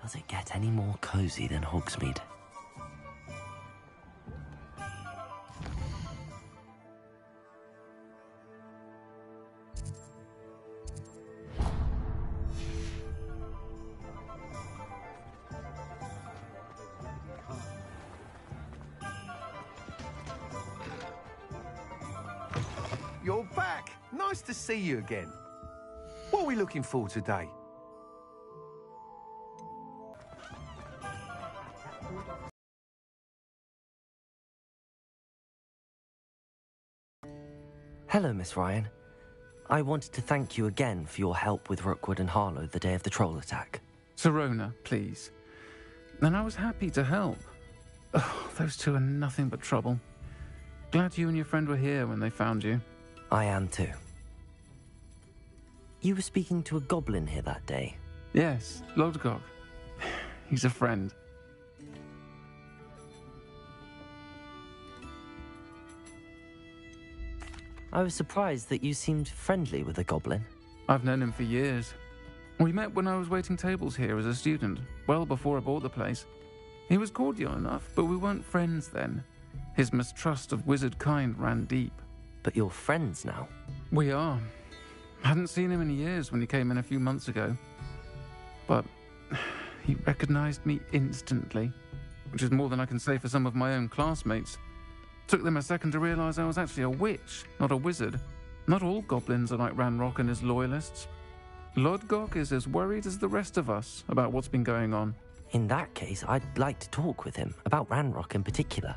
Does it get any more cozy than Hogsmeade? You're back. Nice to see you again. What are we looking for today? Hello, Miss Ryan. I wanted to thank you again for your help with Rookwood and Harlow the day of the troll attack. Sirona, please. And I was happy to help. Oh, those two are nothing but trouble. Glad you and your friend were here when they found you. I am too. You were speaking to a goblin here that day? Yes, Lodgok. He's a friend. I was surprised that you seemed friendly with the goblin. I've known him for years. We met when I was waiting tables here as a student, well before I bought the place. He was cordial enough, but we weren't friends then. His mistrust of wizard kind ran deep. But you're friends now? We are. Hadn't seen him in years when he came in a few months ago. But he recognized me instantly, which is more than I can say for some of my own classmates. Took them a second to realize I was actually a witch, not a wizard. Not all goblins are like Ranrock and his loyalists. Lodgok is as worried as the rest of us about what's been going on. In that case, I'd like to talk with him, about Ranrock in particular.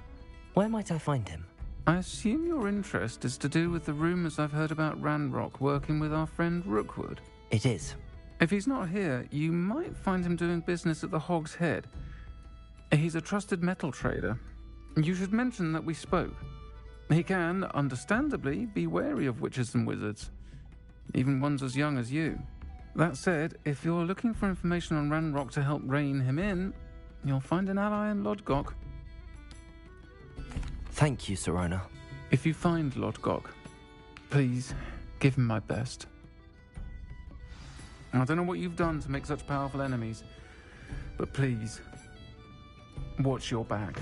Where might I find him? I assume your interest is to do with the rumors I've heard about Ranrock working with our friend Rookwood. It is. If he's not here, you might find him doing business at the Hog's Head. He's a trusted metal trader. You should mention that we spoke. He can, understandably, be wary of witches and wizards, even ones as young as you. That said, if you're looking for information on Ranrock to help rein him in, you'll find an ally in Lodgok. Thank you, Sirona. If you find Lodgok, please give him my best. I don't know what you've done to make such powerful enemies, but please, watch your back.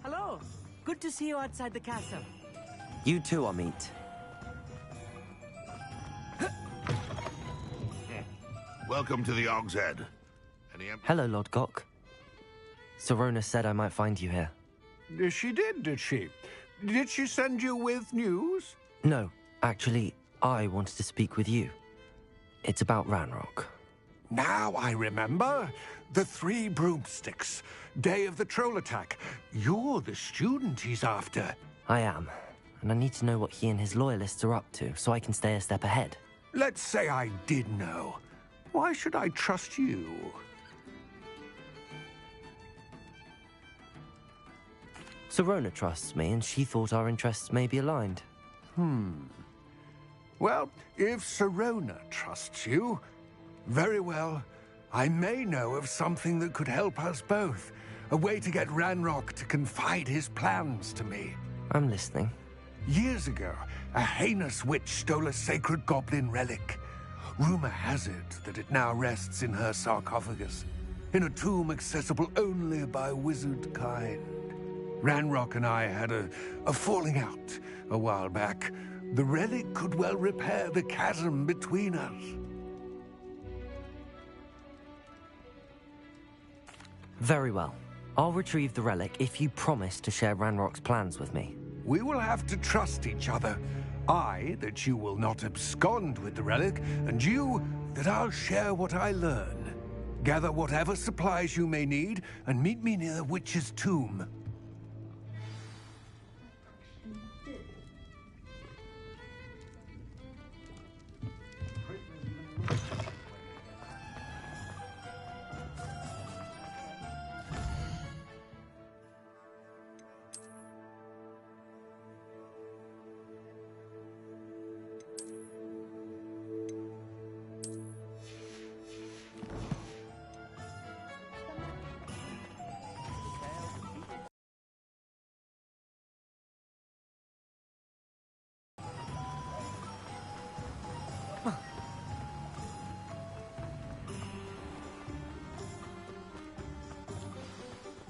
Hello. Good to see you outside the castle. You too, Amit. Welcome to the Hog's Head. Hello, Lodgok. Sirona said I might find you here. She did she? Did she send you with news? No, actually, I wanted to speak with you. It's about Ranrock. Now I remember. The 3 broomsticks. Day of the troll attack. You're the student he's after. I am, and I need to know what he and his loyalists are up to so I can stay a step ahead. Let's say I did know. Why should I trust you? Sirona trusts me, and she thought our interests may be aligned. Well, if Sirona trusts you, very well. I may know of something that could help us both. A way to get Ranrock to confide his plans to me. I'm listening. Years ago, a heinous witch stole a sacred goblin relic. Rumor has it that it now rests in her sarcophagus, in a tomb accessible only by wizard kind. Ranrock and I had a falling out a while back. The relic could well repair the chasm between us. Very well. I'll retrieve the relic if you promise to share Ranrock's plans with me. We will have to trust each other. I, that you will not abscond with the relic, and you, that I'll share what I learn. Gather whatever supplies you may need, and meet me near the witch's tomb.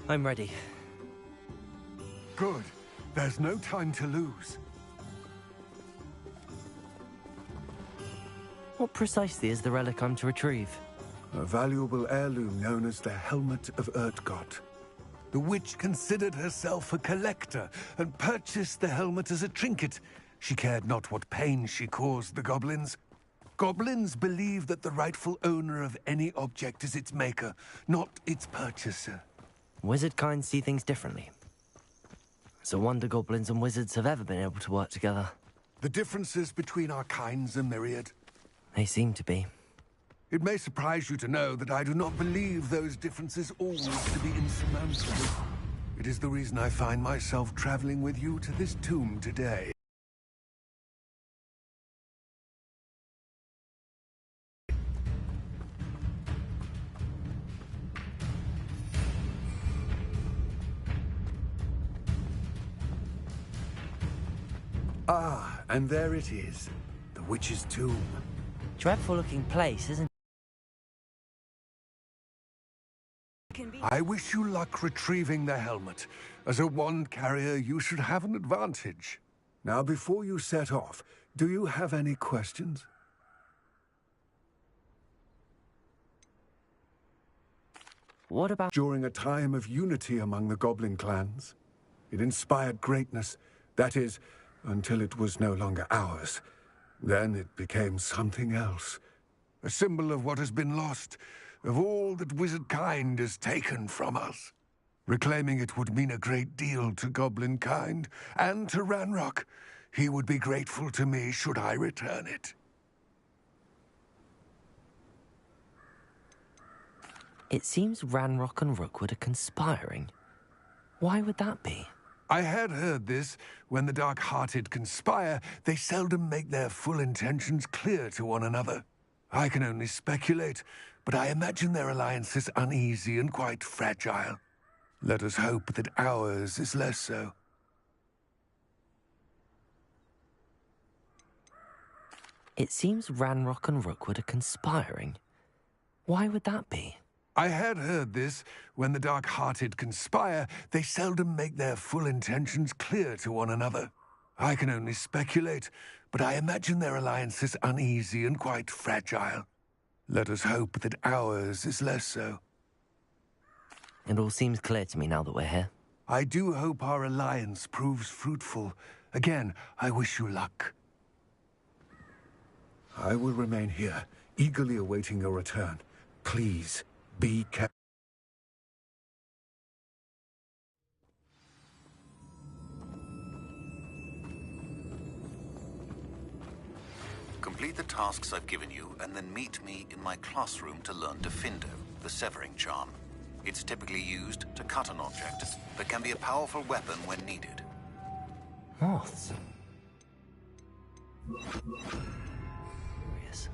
I'm ready. Good. There's no time to lose. What precisely is the relic I'm to retrieve? A valuable heirloom known as the Helmet of Urtgott. The witch considered herself a collector and purchased the helmet as a trinket. She cared not what pain she caused the goblins. Goblins believe that the rightful owner of any object is its maker, not its purchaser. Wizard kind see things differently. It's a wonder goblins and wizards have ever been able to work together. The differences between our kinds are myriad. They seem to be. It may surprise you to know that I do not believe those differences always to be insurmountable. It is the reason I find myself traveling with you to this tomb today. Ah, and there it is. The witch's tomb. Dreadful looking place, isn't it? I wish you luck retrieving the helmet. As a wand carrier, you should have an advantage. Now, before you set off, do you have any questions? What about... During a time of unity among the goblin clans, it inspired greatness. That is, until it was no longer ours. Then it became something else. A symbol of what has been lost, of all that wizard kind has taken from us. Reclaiming it would mean a great deal to goblin kind, and to Ranrock. He would be grateful to me should I return it. It seems Ranrock and Rookwood are conspiring. Why would that be? I had heard this. When the dark-hearted conspire, they seldom make their full intentions clear to one another. I can only speculate, but I imagine their alliance is uneasy and quite fragile. Let us hope that ours is less so. It seems Ranrock and Rookwood are conspiring. Why would that be? I had heard this. When the dark-hearted conspire, they seldom make their full intentions clear to one another. I can only speculate, but I imagine their alliance is uneasy and quite fragile. Let us hope that ours is less so. It all seems clear to me now that we're here. I do hope our alliance proves fruitful. Again, I wish you luck. I will remain here, eagerly awaiting your return. Please, be careful. Complete the tasks I've given you, and then meet me in my classroom to learn Defindo, the severing charm. It's typically used to cut an object, but can be a powerful weapon when needed. Moths. Curious.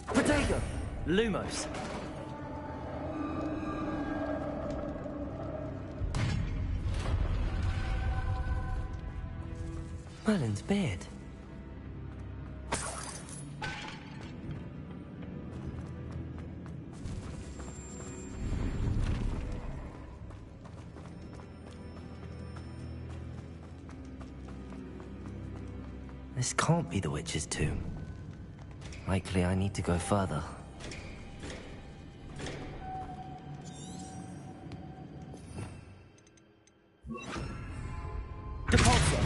Protego! Lumos! Merlin's beard. This can't be the witch's tomb. Likely I need to go further. Deposit!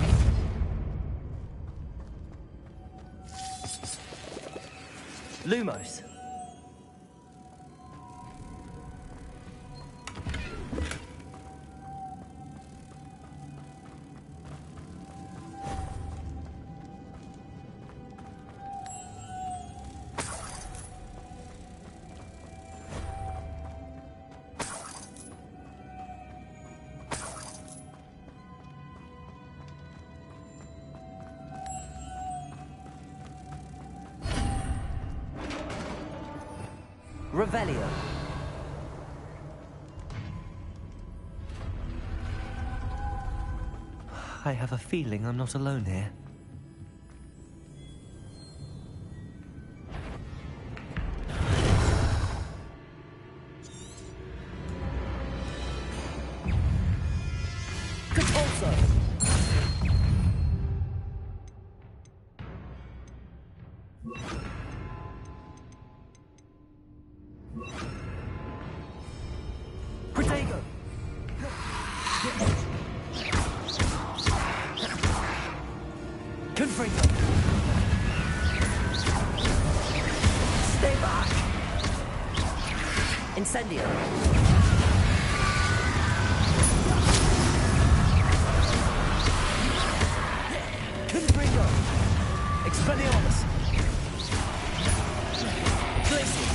Lumos! Revelio. I have a feeling I'm not alone here. Depulso! Protego! Confringo! Stay back! Incendio! Confringo! Expelliarmus! Glacier!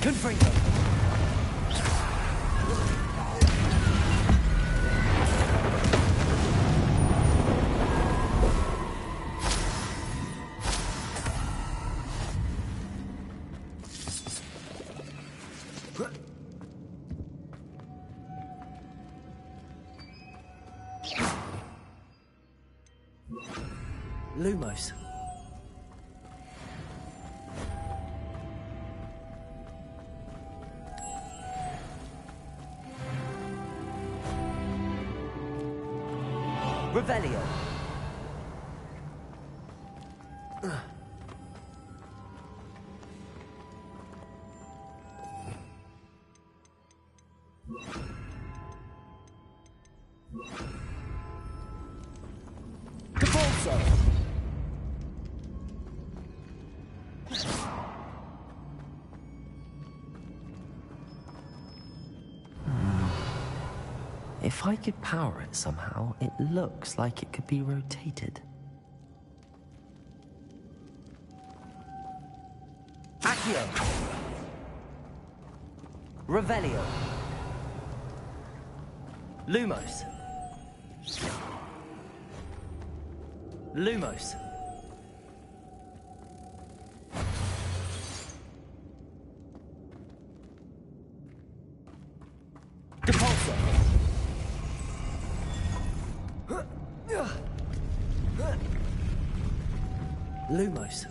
Confringo! Lumos. Revelio. Depulso. If I could power it somehow, it looks like it could be rotated. Accio! Revelio! Lumos! Lumos! Depulso! Lumos.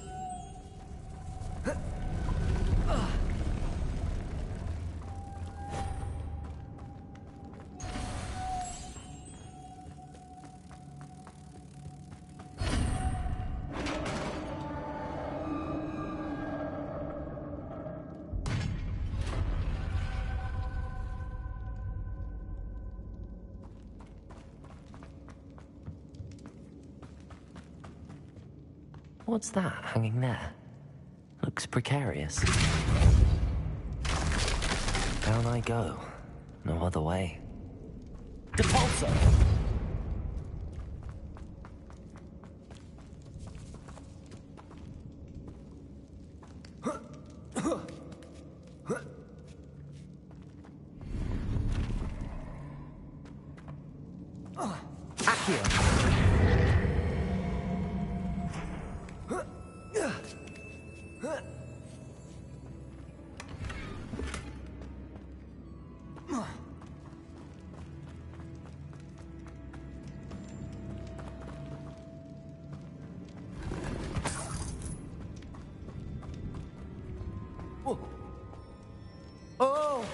What's that hanging there? Looks precarious. Down I go. No other way. Depulso! Accio! Whoa. Oh!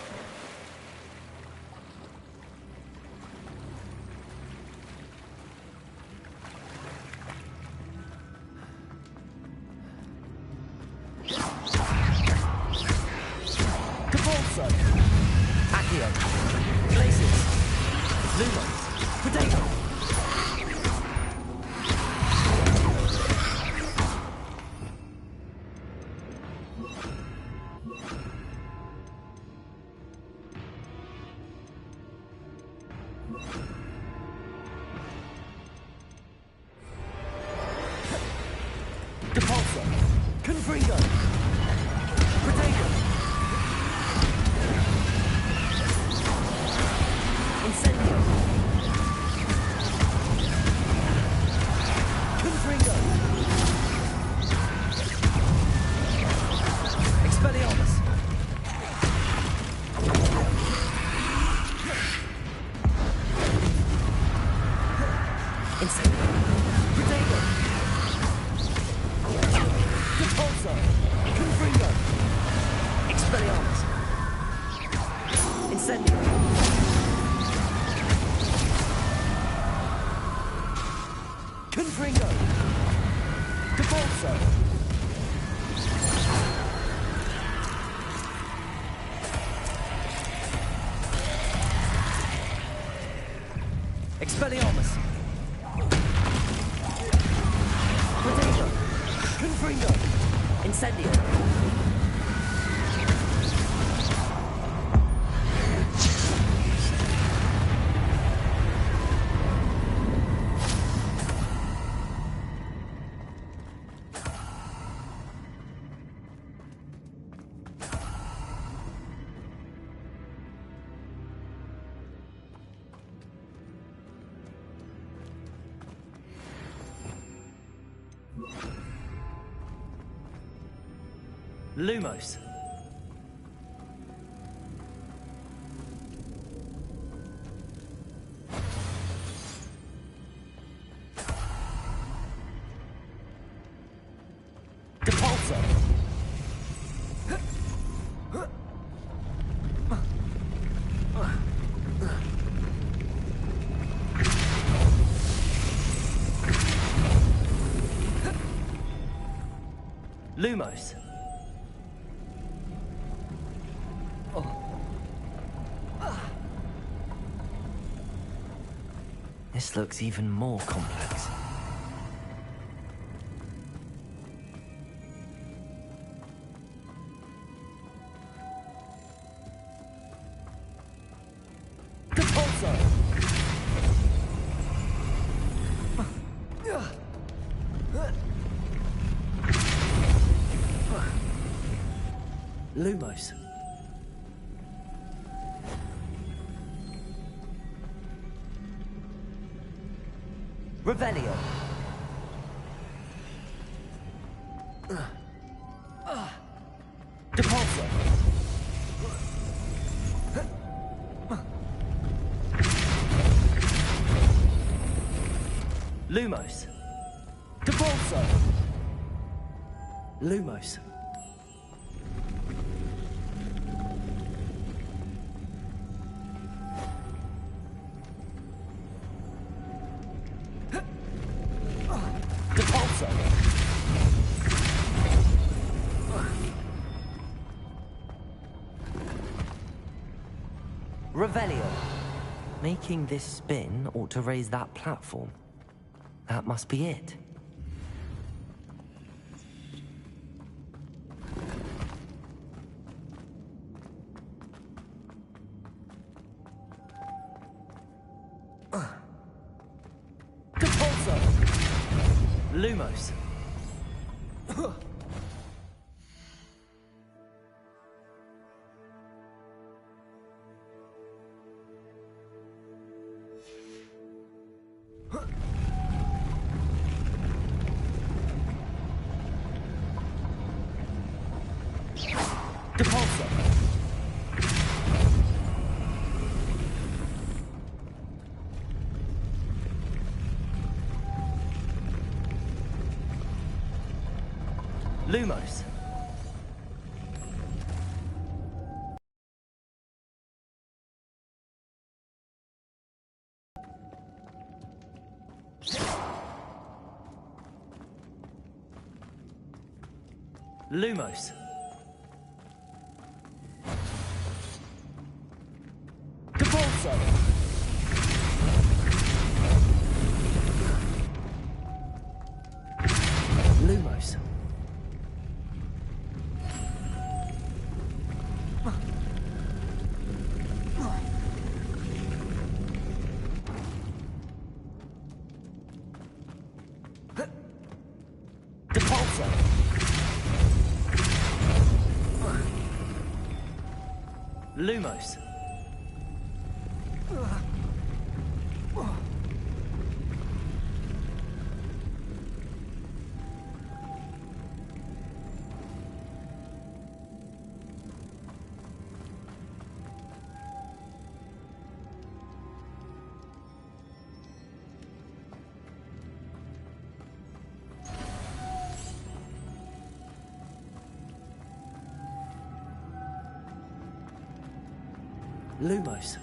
Depulso! Accio! Glaciers! Lumos! Potato! Depulso! Confringo! Potato! Incendio! Confringo! Expelliarmus! Incendio! Potato! Depulso! Confringo! Expelliarmus! Incendio. Confringo. Debolso. Expelliarmus. Potato. Confringo. Incendio. Lumos. Depulso. Lumos. This looks even more complex. Depulso. Lumos. Revelio. Depulso. Lumos. Depulso. Lumos. Depulso. Revelio. Making this spin ought to raise that platform. That must be it. Depulso. Lumos. Depulso. Lumos. Lumos. Depulso. Lumos. Depulso. Lumos. Lumos.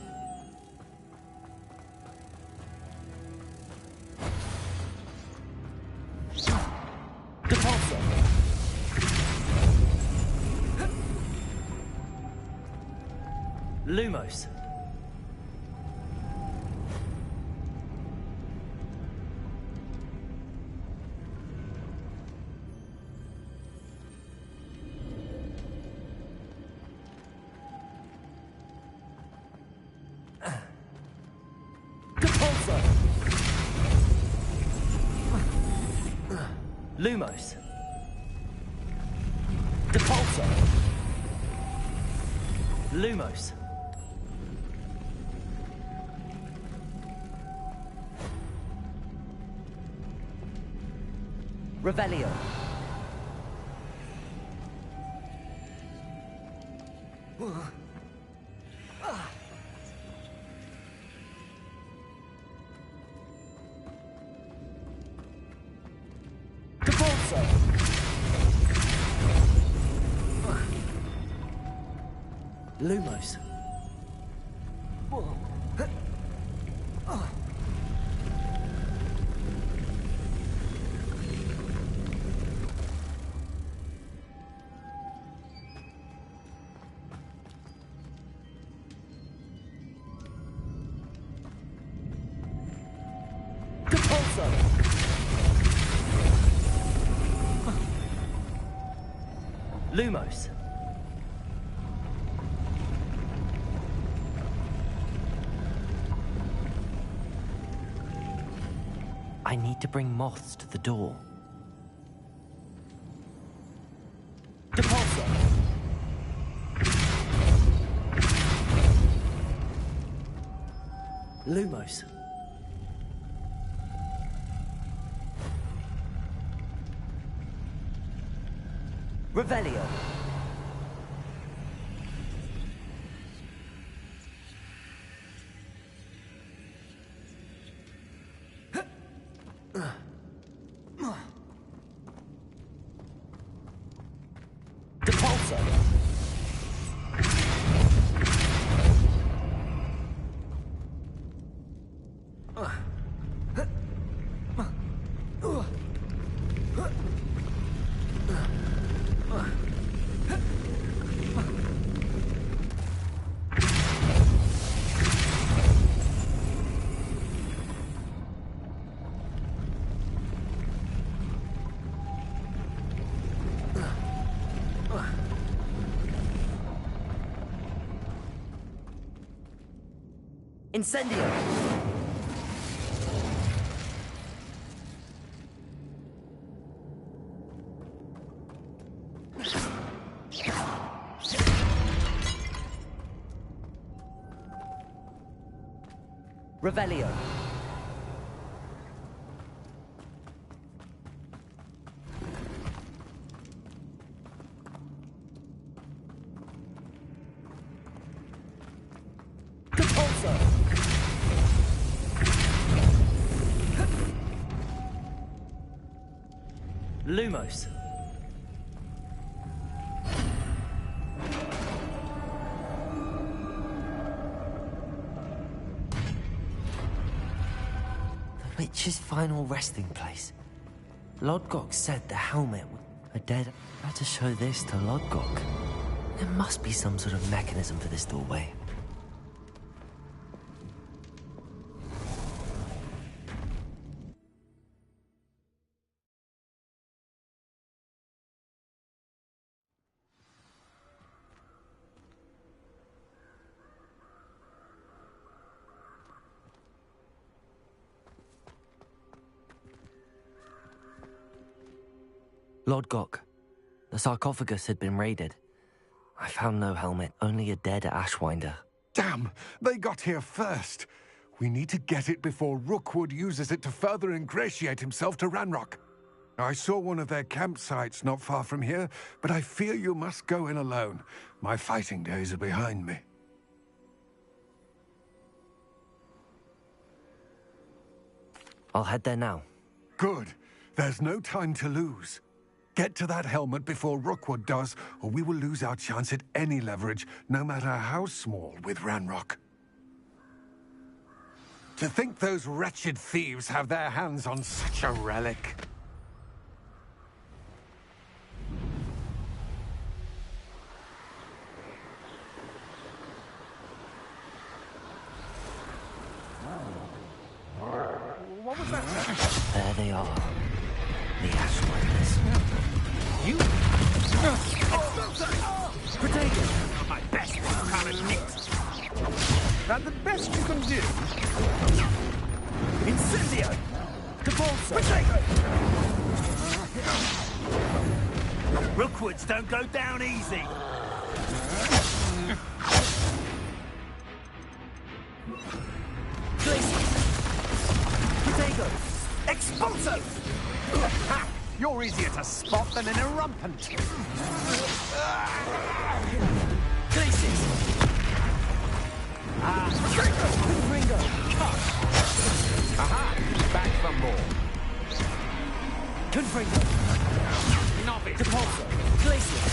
Depulso. Lumos. Depulso. Lumos. Depulso. Lumos. Revelio. Depulso. Lumos. Depulso. Lumos. I need to bring moths to the door. Depulso. Lumos. Revelio. Depulso. Incendio. Revelio. Depulso. Lumos. The witch's final resting place. Lodgok said the helmet were dead. Better show this to Lodgok. There must be some sort of mechanism for this doorway. Lodgok, the sarcophagus had been raided. I found no helmet, only a dead Ashwinder. Damn! They got here first. We need to get it before Rookwood uses it to further ingratiate himself to Ranrock. I saw one of their campsites not far from here, but I fear you must go in alone. My fighting days are behind me. I'll head there now. Good. There's no time to lose. Get to that helmet before Rookwood does, or we will lose our chance at any leverage, no matter how small, with Ranrock. To think those wretched thieves have their hands on such a relic. What was that? There they are. The Ashwinders. You? Potato! My best kind of hit. That the best you can do? Incendio! Depulso! Rookwoods don't go down easy. Potato! Expulso! Ha! You're easier to spot than an irrumpant. Glacis! Ringo! Aha! Back for more. Confringo! Novice. Depulso! Glacier!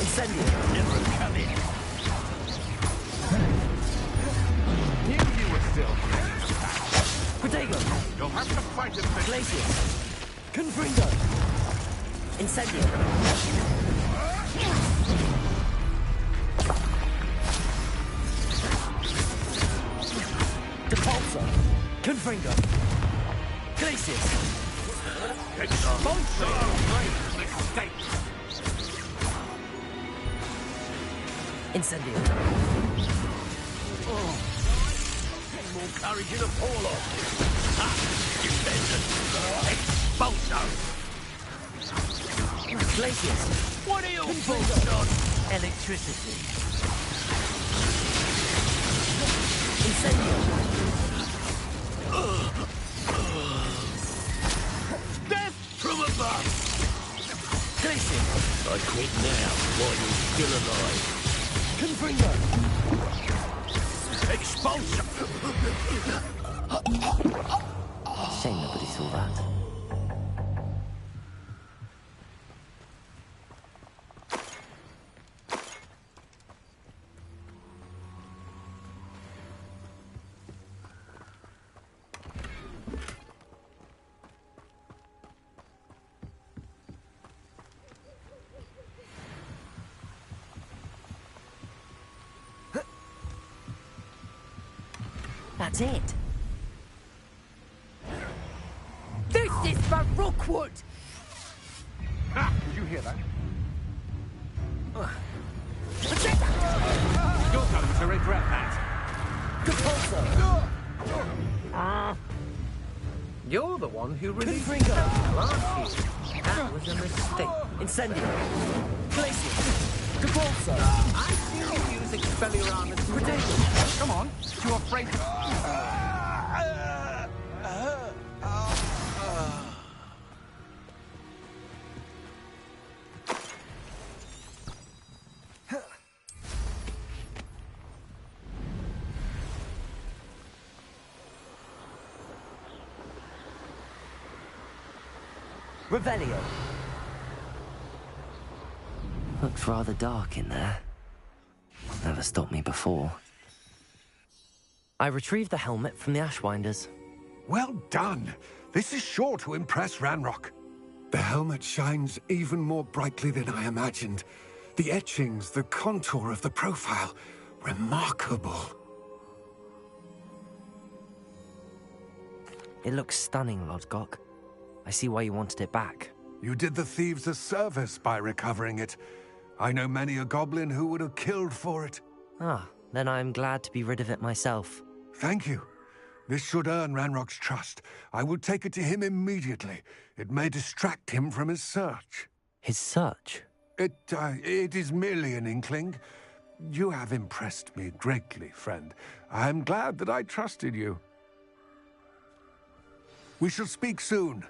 Incendio! Never come in. Knew you were still hanging back. Potato! You'll have to fight it for Glacier! Confringo! Incendio! Depulso! Confringo! Glacier! Expulso! Great mistake. Incendio! More courage in a fall off. Ha! Defendant. Expulso! Glaciers! What are you bullshit on? Electricity! Incendio! Death from above! Glacier! I quit now while you're still alive. Confringo! Expulsion! Shame nobody saw that. That's it. This is for Rookwood! Ha! Did you hear that? You're going to regret that. Depulso! You're the one who released Confringo! aren't you? That was a mistake. Incendio! Glacier! Depulso! I see you use Expelliarmus. Potato! Come on, you're afraid. Revelio! Looks rather dark in there. Never stopped me before. I retrieved the helmet from the Ashwinders. Well done. This is sure to impress Ranrock. The helmet shines even more brightly than I imagined. The etchings, the contour of the profile, remarkable. It looks stunning, Lodgok. I see why you wanted it back. You did the thieves a service by recovering it. I know many a goblin who would have killed for it. Ah, then I'm glad to be rid of it myself. Thank you. This should earn Ranrock's trust. I will take it to him immediately. It may distract him from his search. His search? It is merely an inkling. You have impressed me greatly, friend. I am glad that I trusted you. We shall speak soon.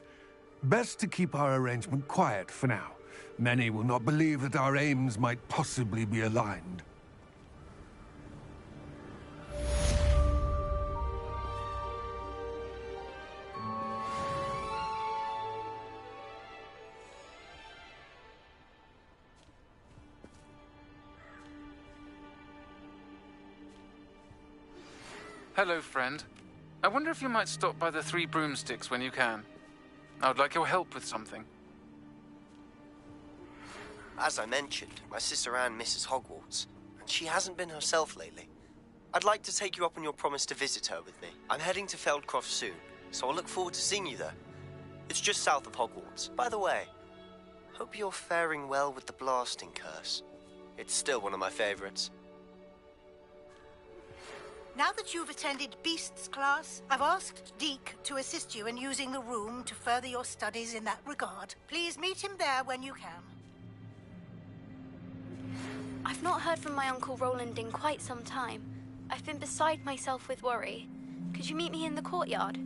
Best to keep our arrangement quiet for now. Many will not believe that our aims might possibly be aligned. Hello, friend. I wonder if you might stop by the Three Broomsticks when you can. I would like your help with something. As I mentioned, my sister Anne misses Hogwarts, and she hasn't been herself lately. I'd like to take you up on your promise to visit her with me. I'm heading to Feldcroft soon, so I'll look forward to seeing you there. It's just south of Hogwarts. By the way, hope you're faring well with the blasting curse. It's still one of my favorites. Now that you've attended Beasts class, I've asked Deke to assist you in using the room to further your studies in that regard. Please meet him there when you can. I've not heard from my Uncle Roland in quite some time. I've been beside myself with worry. Could you meet me in the courtyard?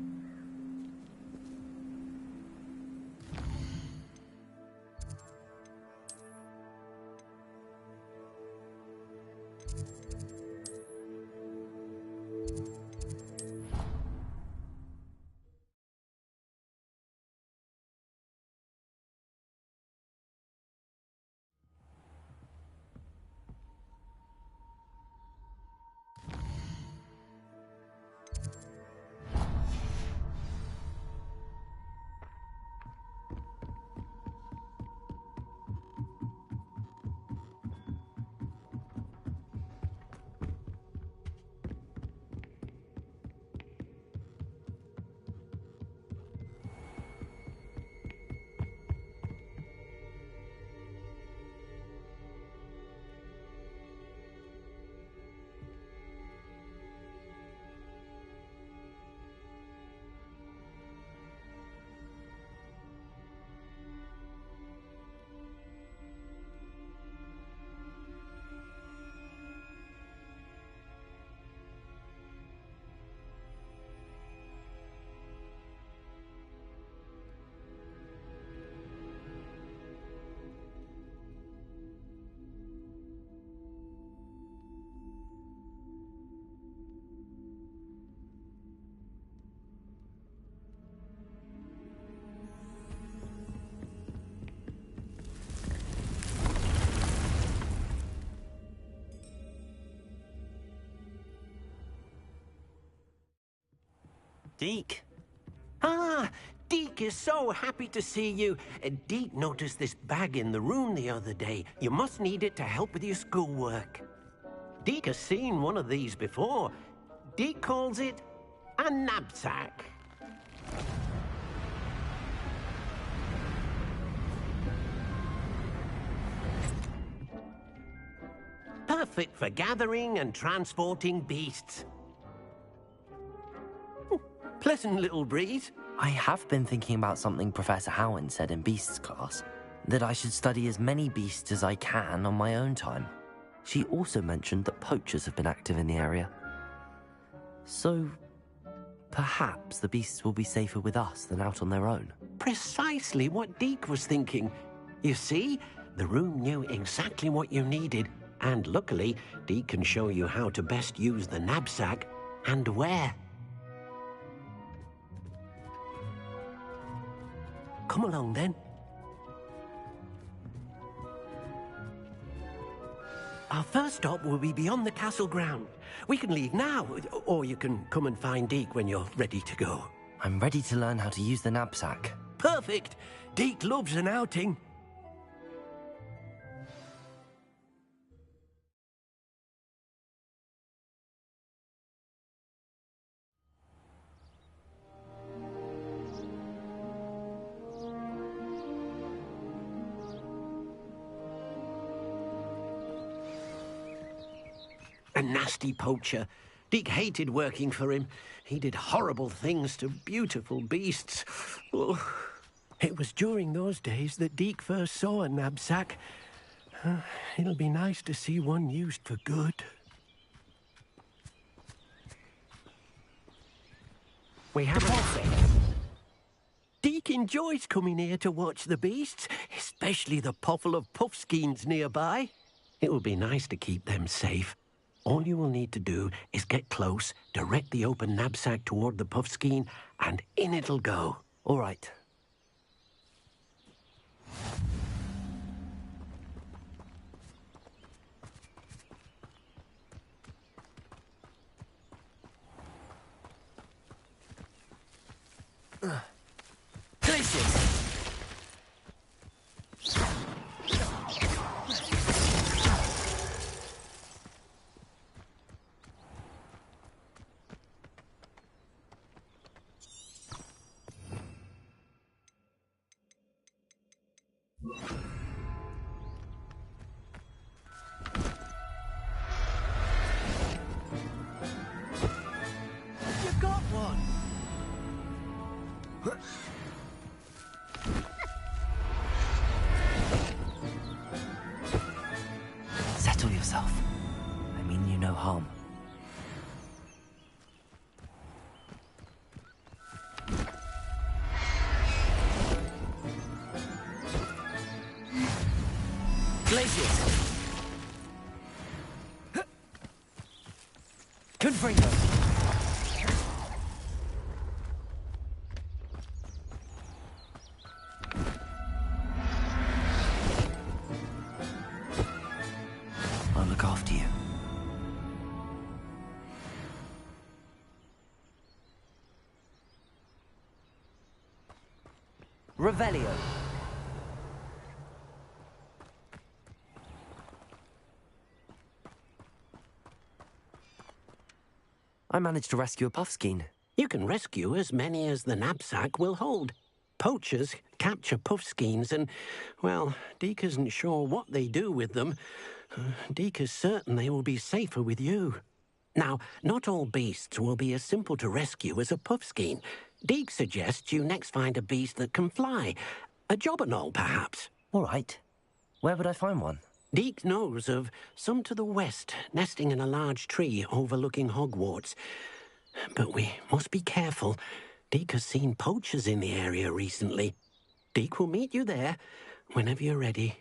Deke. Ah, Deke is so happy to see you. Deke noticed this bag in the room the other day. You must need it to help with your schoolwork. Deke has seen one of these before. Deke calls it a knapsack. Perfect for gathering and transporting beasts. Pleasant little breeze. I have been thinking about something Professor Howin said in Beasts class, that I should study as many beasts as I can on my own time. She also mentioned that poachers have been active in the area. So, perhaps the beasts will be safer with us than out on their own. Precisely what Deke was thinking. You see, the room knew exactly what you needed, and luckily, Deke can show you how to best use the knapsack and where. Come along, then. Our first stop will be beyond the castle ground. We can leave now, or you can come and find Deke when you're ready to go. I'm ready to learn how to use the knapsack. Perfect! Deke loves an outing. A nasty poacher. Deke hated working for him. He did horrible things to beautiful beasts. Oh. It was during those days that Deke first saw a knapsack. It'll be nice to see one used for good. We have a Deke enjoys coming here to watch the beasts, especially the potful of puffskeins nearby. It will be nice to keep them safe. All you will need to do is get close, direct the open knapsack toward the puffskein, and in it'll go. All right. Glaciers! You got one! Settle yourself. I mean you no harm. Glaciers! Confringo! I'll look after you. Revelio. I managed to rescue a puffskein. You can rescue as many as the knapsack will hold. Poachers capture puffskeins and, well, Deke isn't sure what they do with them. Deke is certain they will be safer with you. Now, not all beasts will be as simple to rescue as a puffskein. Deke suggests you next find a beast that can fly. A jobberknoll, perhaps. All right. Where would I find one? Deke knows of some to the west, nesting in a large tree overlooking Hogwarts. But we must be careful. Deke has seen poachers in the area recently. Deke will meet you there whenever you're ready.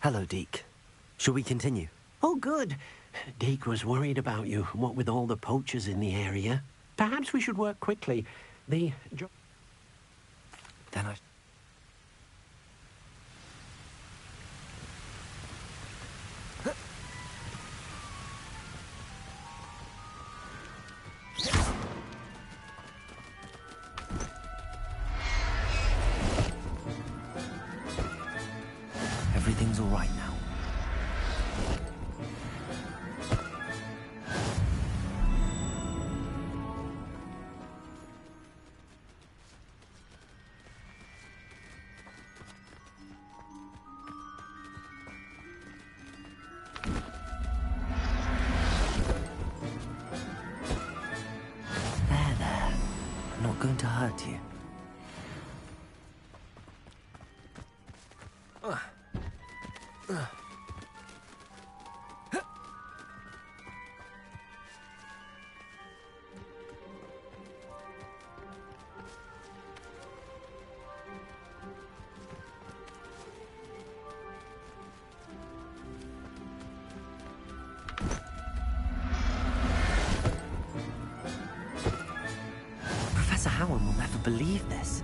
Hello, Deke. Shall we continue? Oh, good. Deke was worried about you, what with all the poachers in the area. Perhaps we should work quickly. Then I... Everything's all right now. There. I'm not going to hurt you. Professor Howard will never believe this.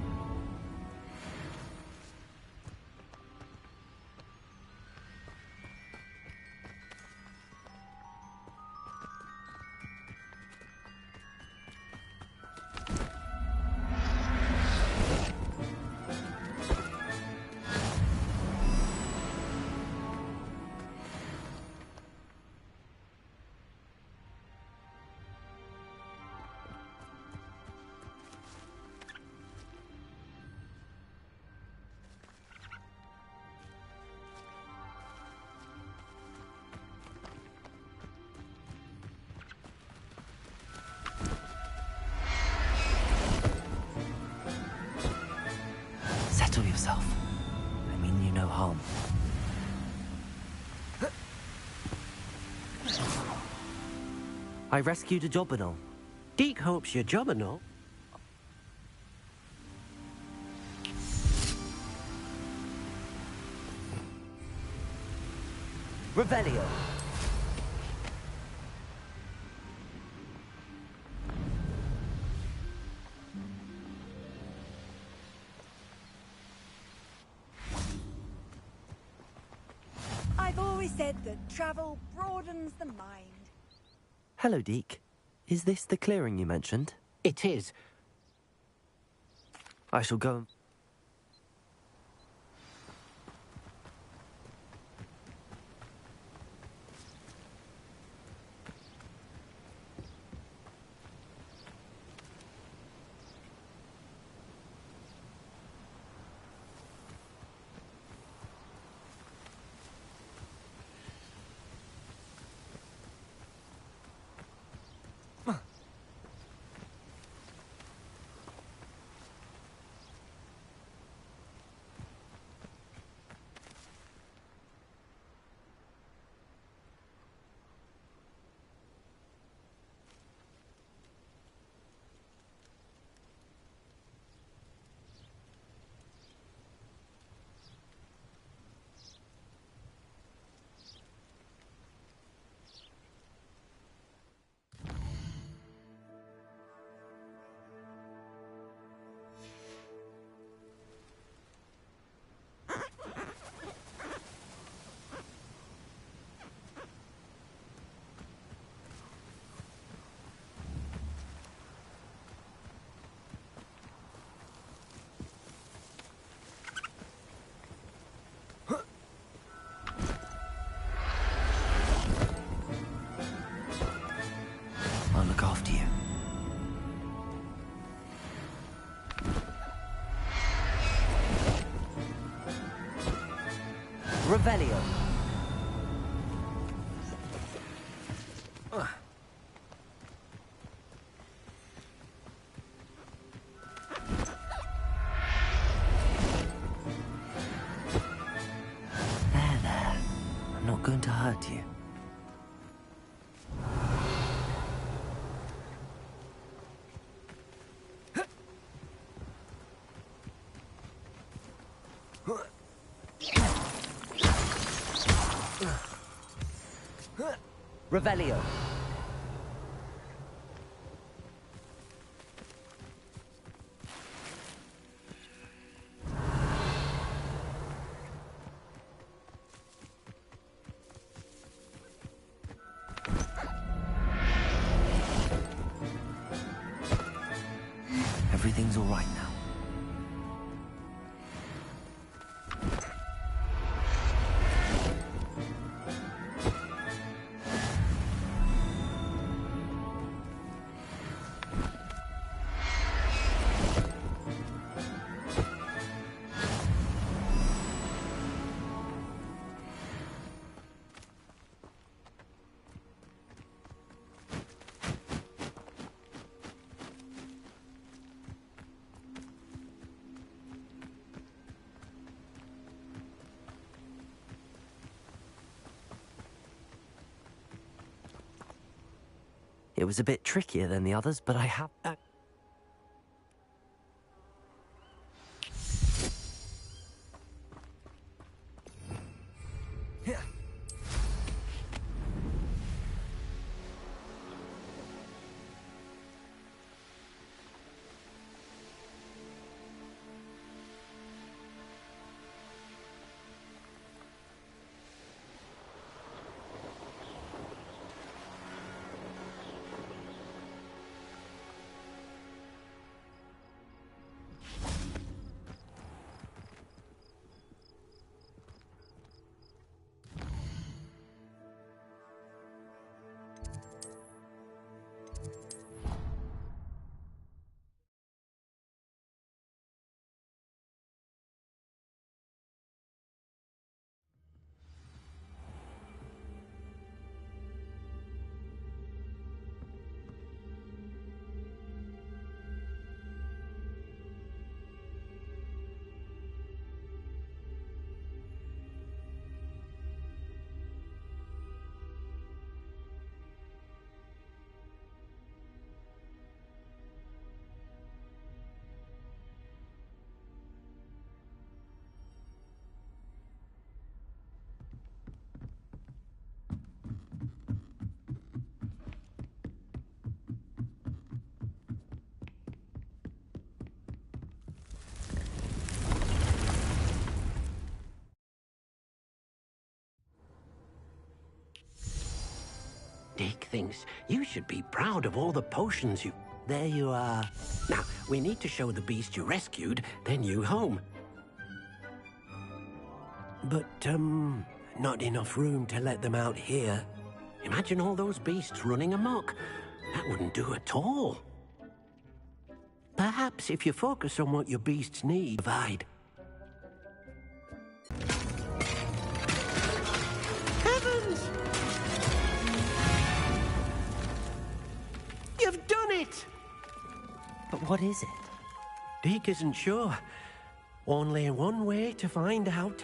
Settle yourself. I mean you no harm. I rescued a job and all. Deke hopes your job and all. Revelio. I've always said that travel broadens the mind. Hello, Deke. Is this the clearing you mentioned? It is. I shall go and... I'll look after you. Revelio. There. I'm not going to hurt you. Revelio. Everything's all right now. It was a bit trickier than the others, but I have... Dick thinks you should be proud of all the potions you... There you are. Now, we need to show the beast you rescued their new home. But, not enough room to let them out here. Imagine all those beasts running amok. That wouldn't do at all. Perhaps if you focus on what your beasts need, provide. Heavens! You've done it! But what is it? Deke isn't sure. Only one way to find out.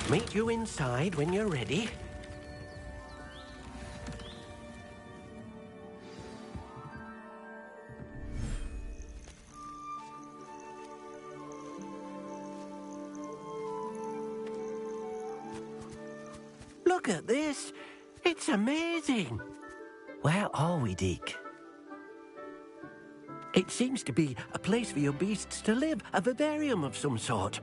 Meet you inside when you're ready. Look at this. It's amazing. Where are we, Deke? It seems to be a place for your beasts to live, a vivarium of some sort.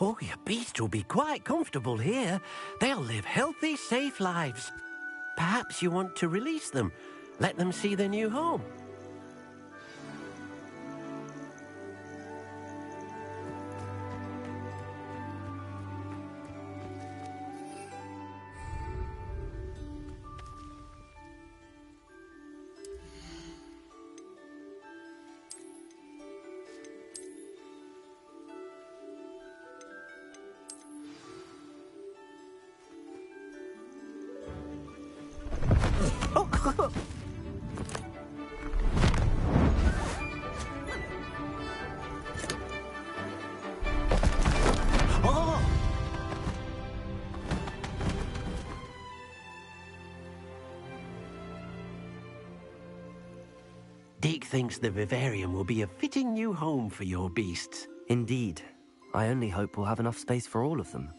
Oh, your beasts will be quite comfortable here. They'll live healthy, safe lives. Perhaps you want to release them, let them see their new home. Deke thinks the vivarium will be a fitting new home for your beasts. Indeed. I only hope we'll have enough space for all of them.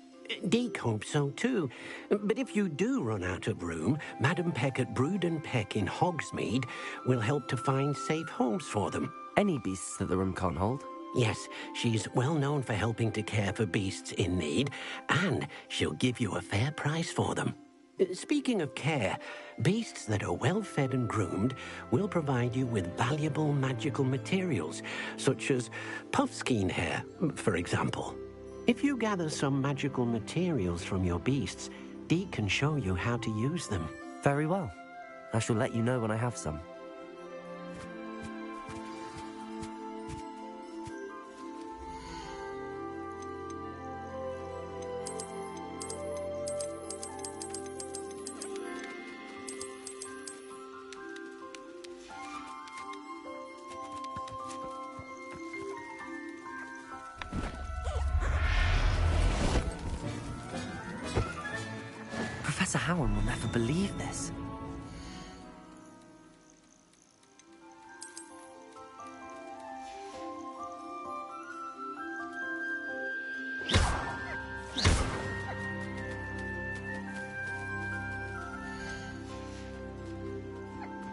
Deke hopes so too. But if you do run out of room, Madam Peck at Brood and Peck in Hogsmeade will help to find safe homes for them. Any beasts that the room can't hold? Yes, she's well known for helping to care for beasts in need, and she'll give you a fair price for them. Speaking of care, beasts that are well fed and groomed will provide you with valuable magical materials, such as puffskein hair, for example. If you gather some magical materials from your beasts, Deke can show you how to use them. Very well. I shall let you know when I have some. Professor Howard will never believe this.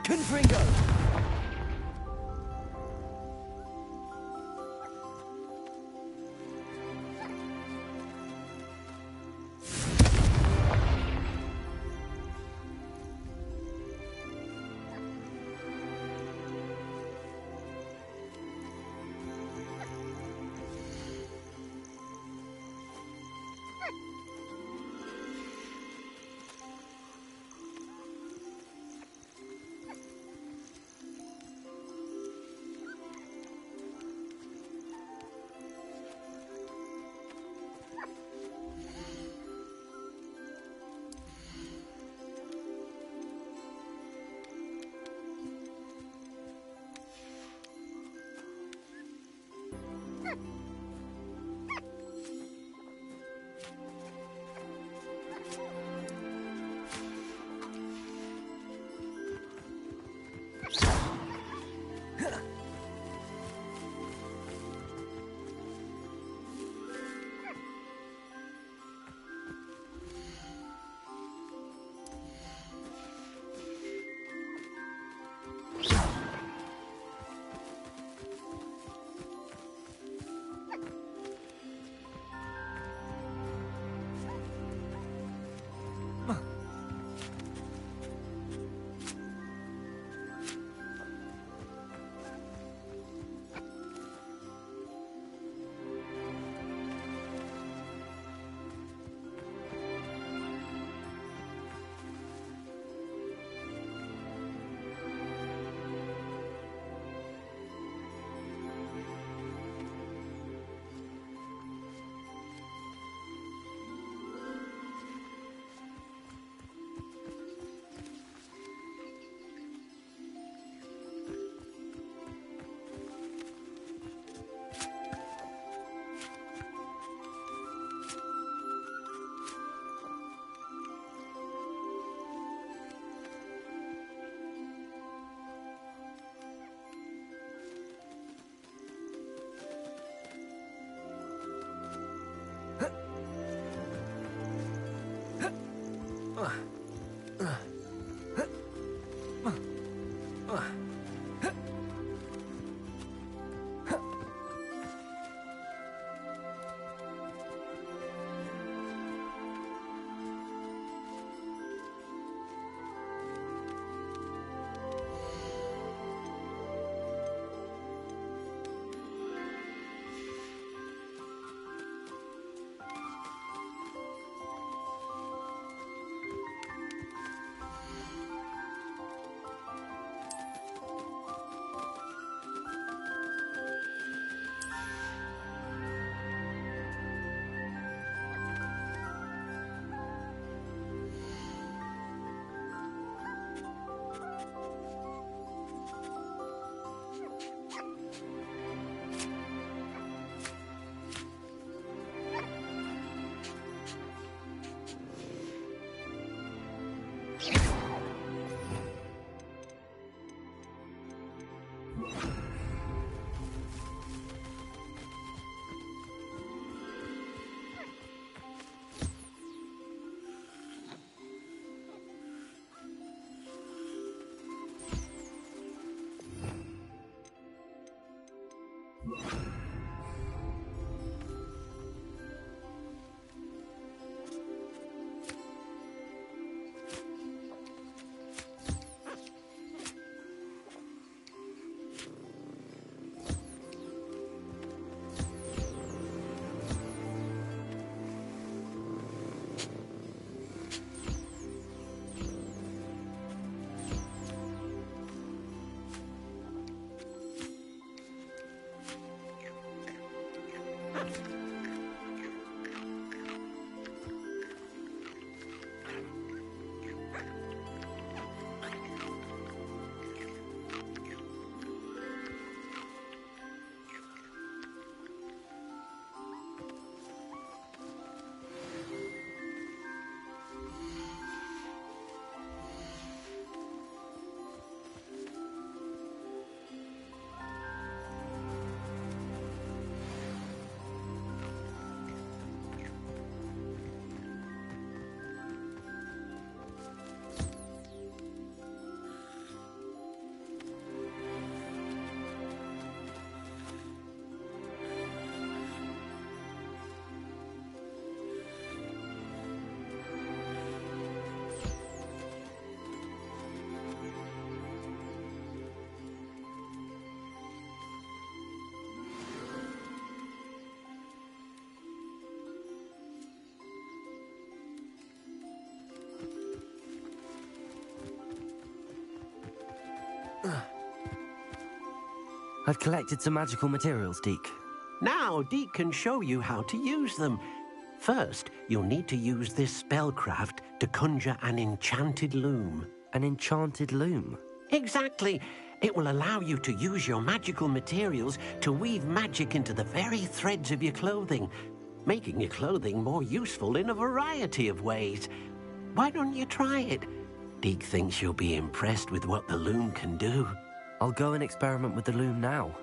Confringo! I've collected some magical materials, Deke. Now, Deke can show you how to use them. First, you'll need to use this spellcraft to conjure an enchanted loom. An enchanted loom? Exactly. It will allow you to use your magical materials to weave magic into the very threads of your clothing, making your clothing more useful in a variety of ways. Why don't you try it? Deke thinks you'll be impressed with what the loom can do. I'll go and experiment with the loom now.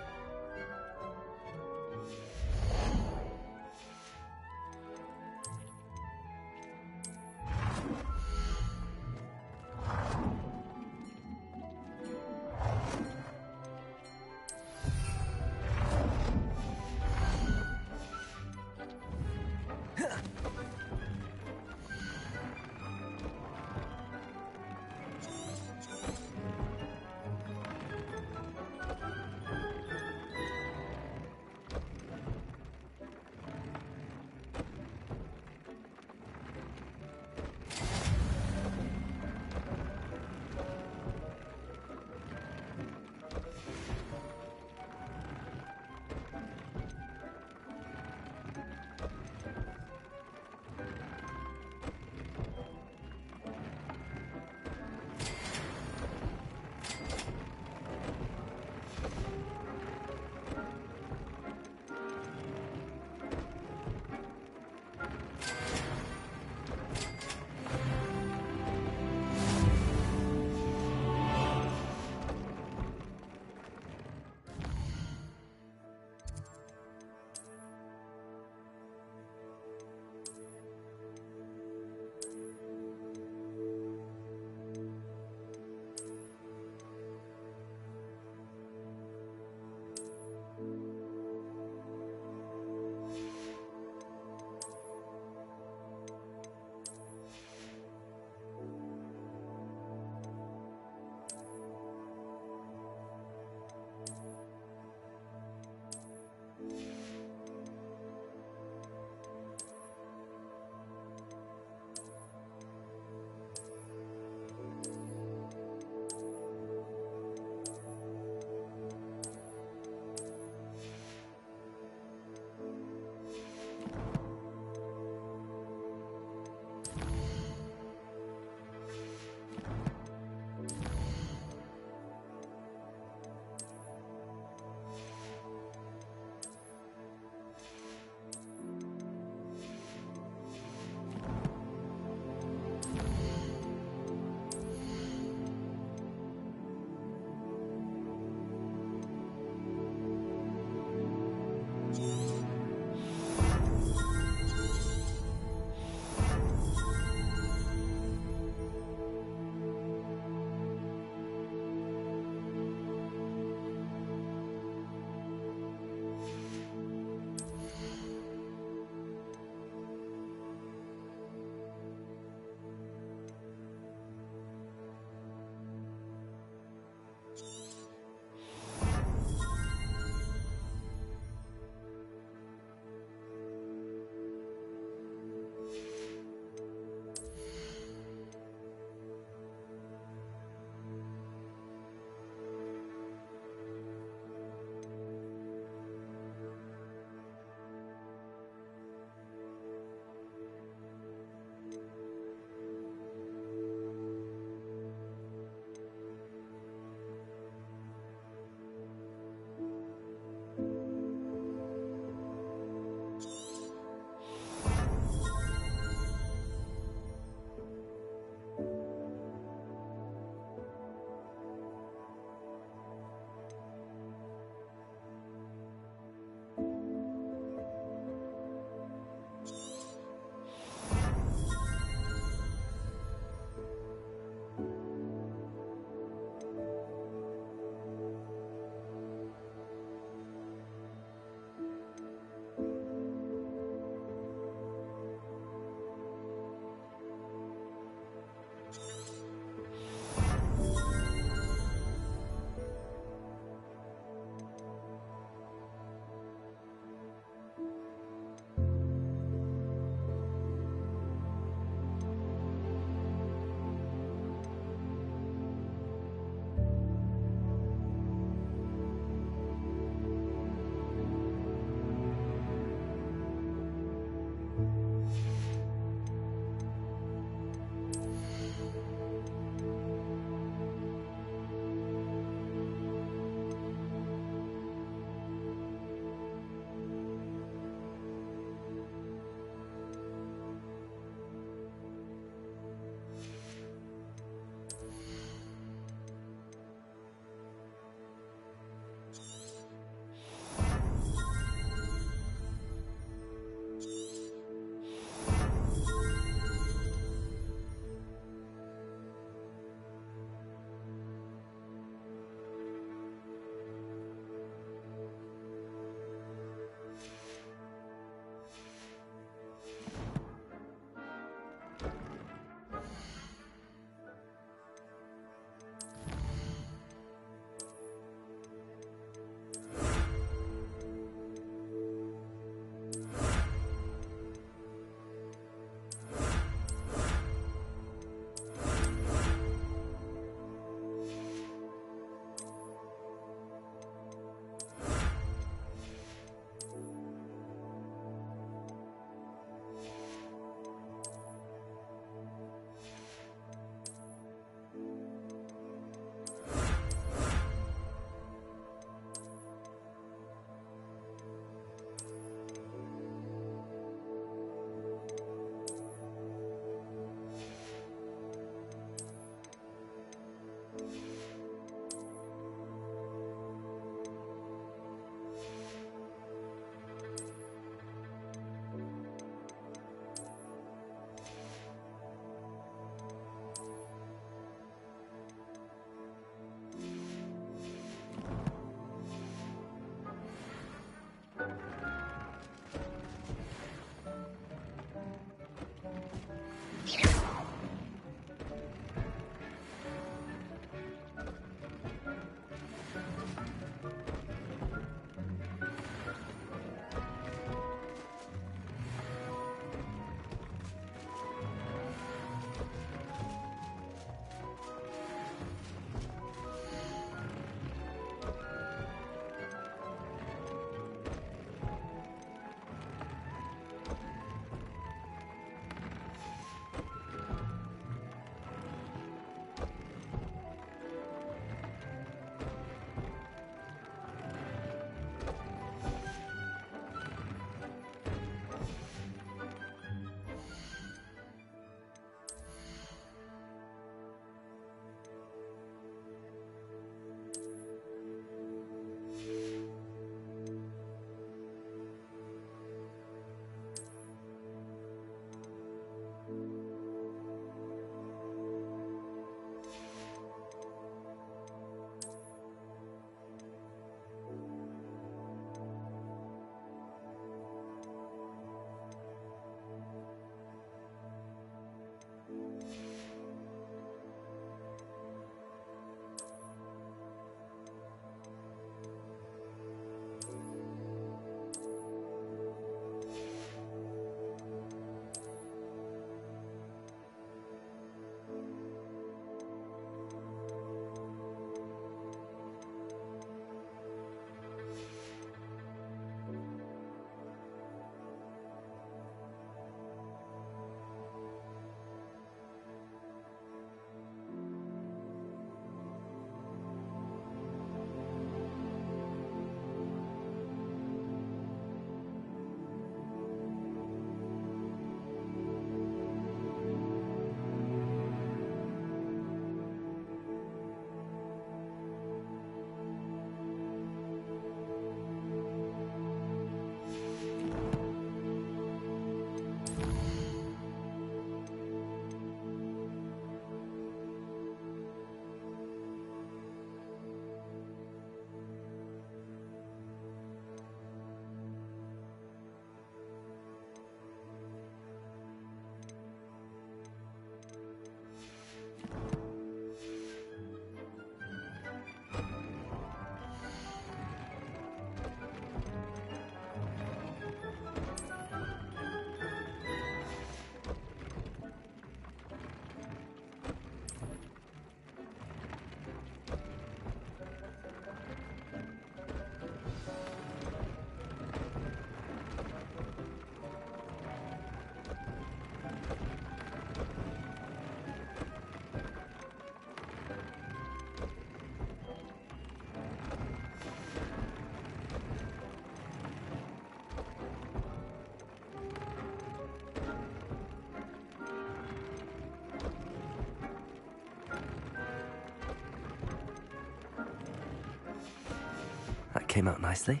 came out nicely.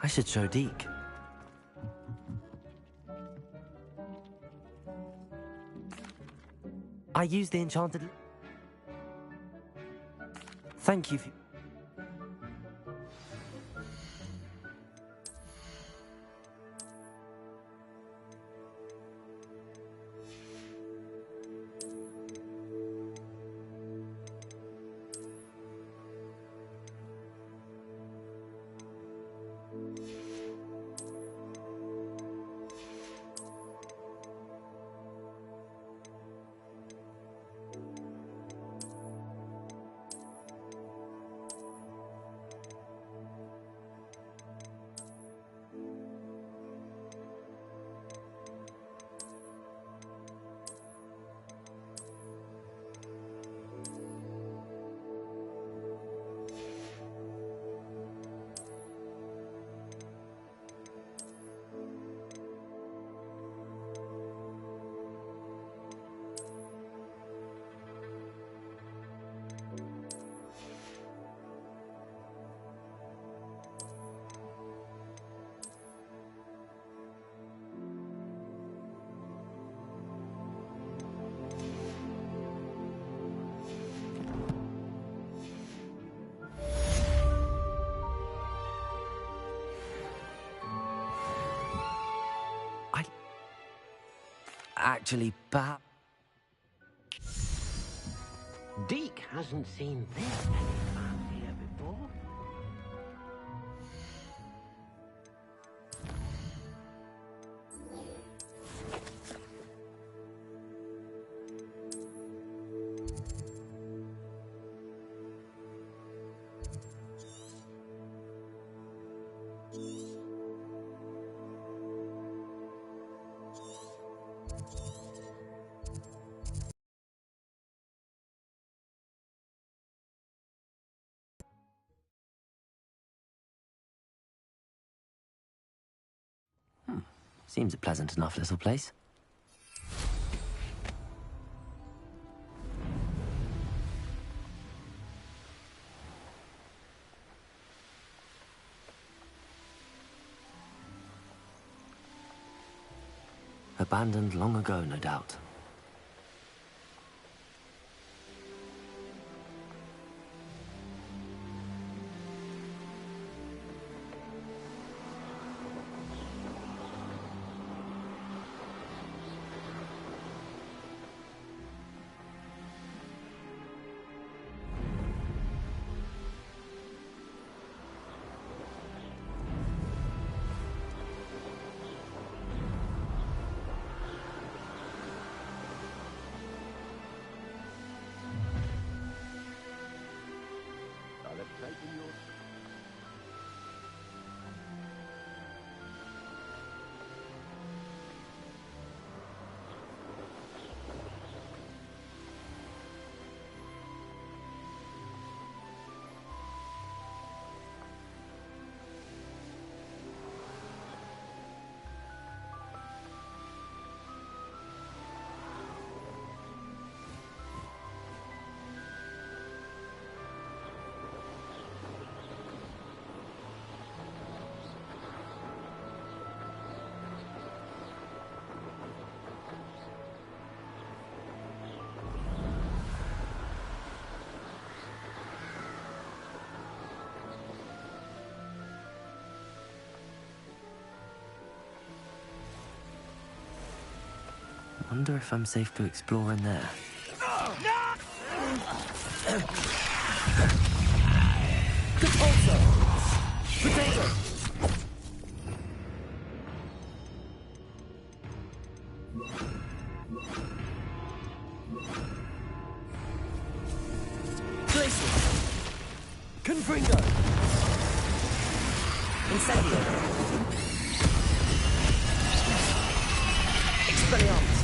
I should show Deke. I used the enchanted... Thank you for... Actually, perhaps... Deke hasn't seen this many fans here before. Seems a pleasant enough little place. Abandoned long ago, no doubt. Wonder if I'm safe to explore in there. Potato! Potato! Glacier! Confringo! Incendio! Expelliarmus!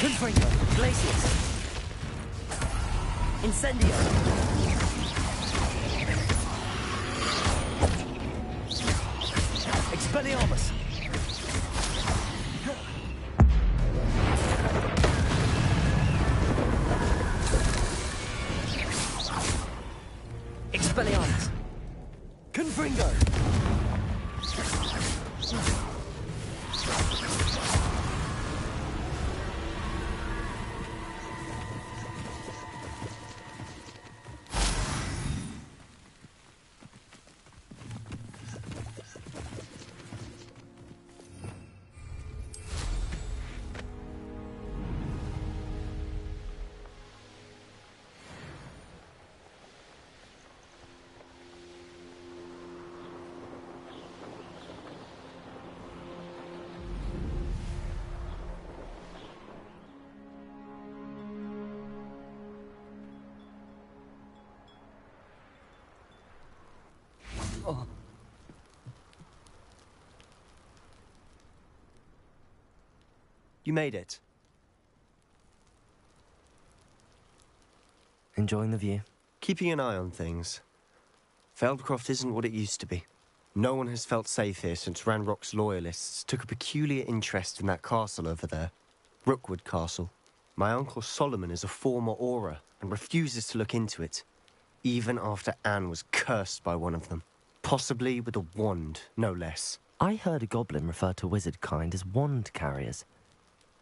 Confringo! Glacius! Incendio! Expelliarmus! Expelliarmus! Confringo! Oh. You made it. Enjoying the view? Keeping an eye on things. Feldcroft isn't what it used to be. No one has felt safe here since Ranrock's loyalists took a peculiar interest in that castle over there. Rookwood Castle. My uncle Solomon is a former Auror and refuses to look into it, even after Anne was cursed by one of them. Possibly with a wand, no less. I heard a goblin refer to wizard kind as wand carriers.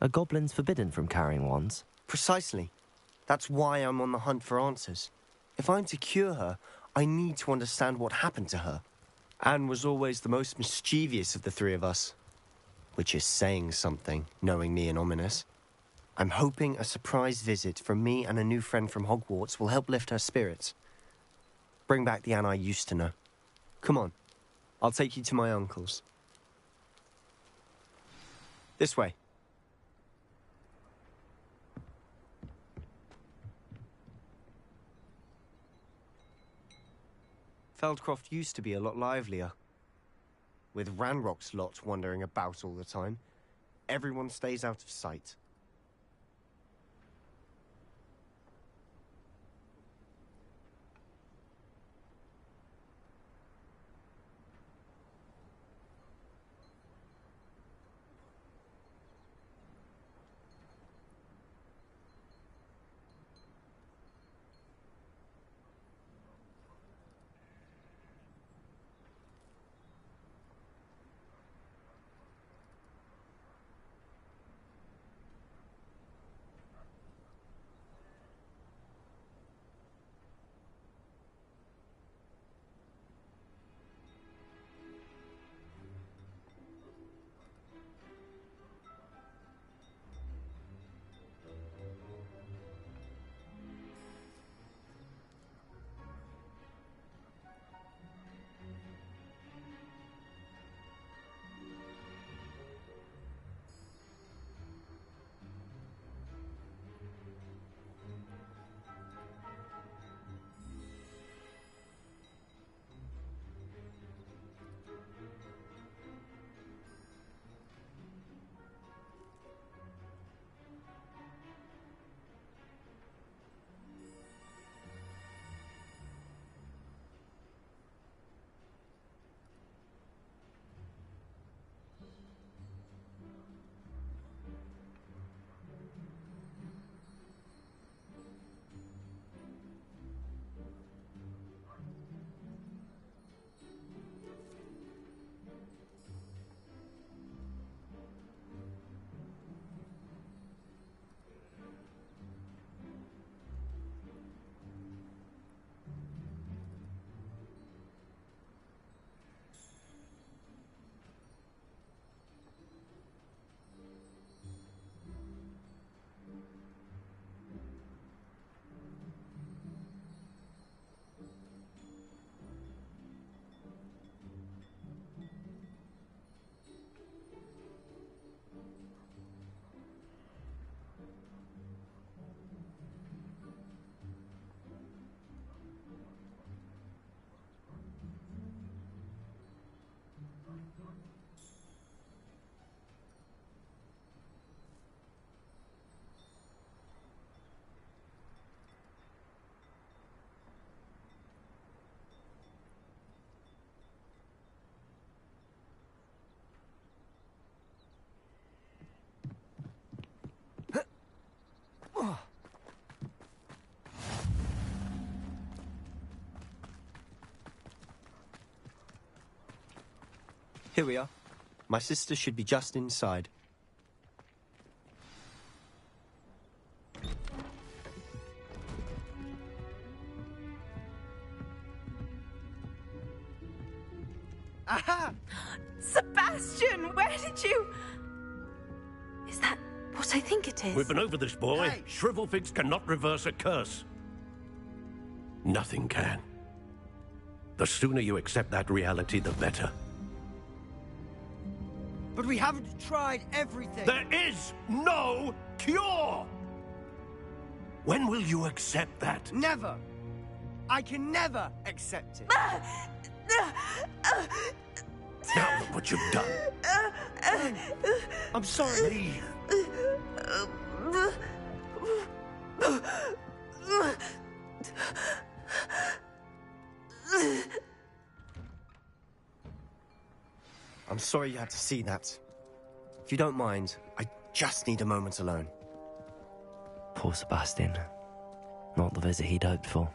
Are goblins forbidden from carrying wands? Precisely. That's why I'm on the hunt for answers. If I'm to cure her, I need to understand what happened to her. Anne was always the most mischievous of the three of us. Which is saying something, knowing me and Ominous. I'm hoping a surprise visit from me and a new friend from Hogwarts will help lift her spirits. Bring back the Anne I used to know. Come on, I'll take you to my uncle's. This way. Feldcroft used to be a lot livelier. With Ranrock's lot wandering about all the time, everyone stays out of sight. Here we are. My sister should be just inside. Aha! Sebastian, where did you... Is that what I think it is? We've been over this, boy. Hey. Shrivelfigs cannot reverse a curse. Nothing can. The sooner you accept that reality, the better. But we haven't tried everything. There is no cure! When will you accept that? Never. I can never accept it. Now look what you've done. I'm sorry. Leave. I'm sorry you had to see that. If you don't mind, I just need a moment alone. Poor Sebastian. Not the visit he'd hoped for.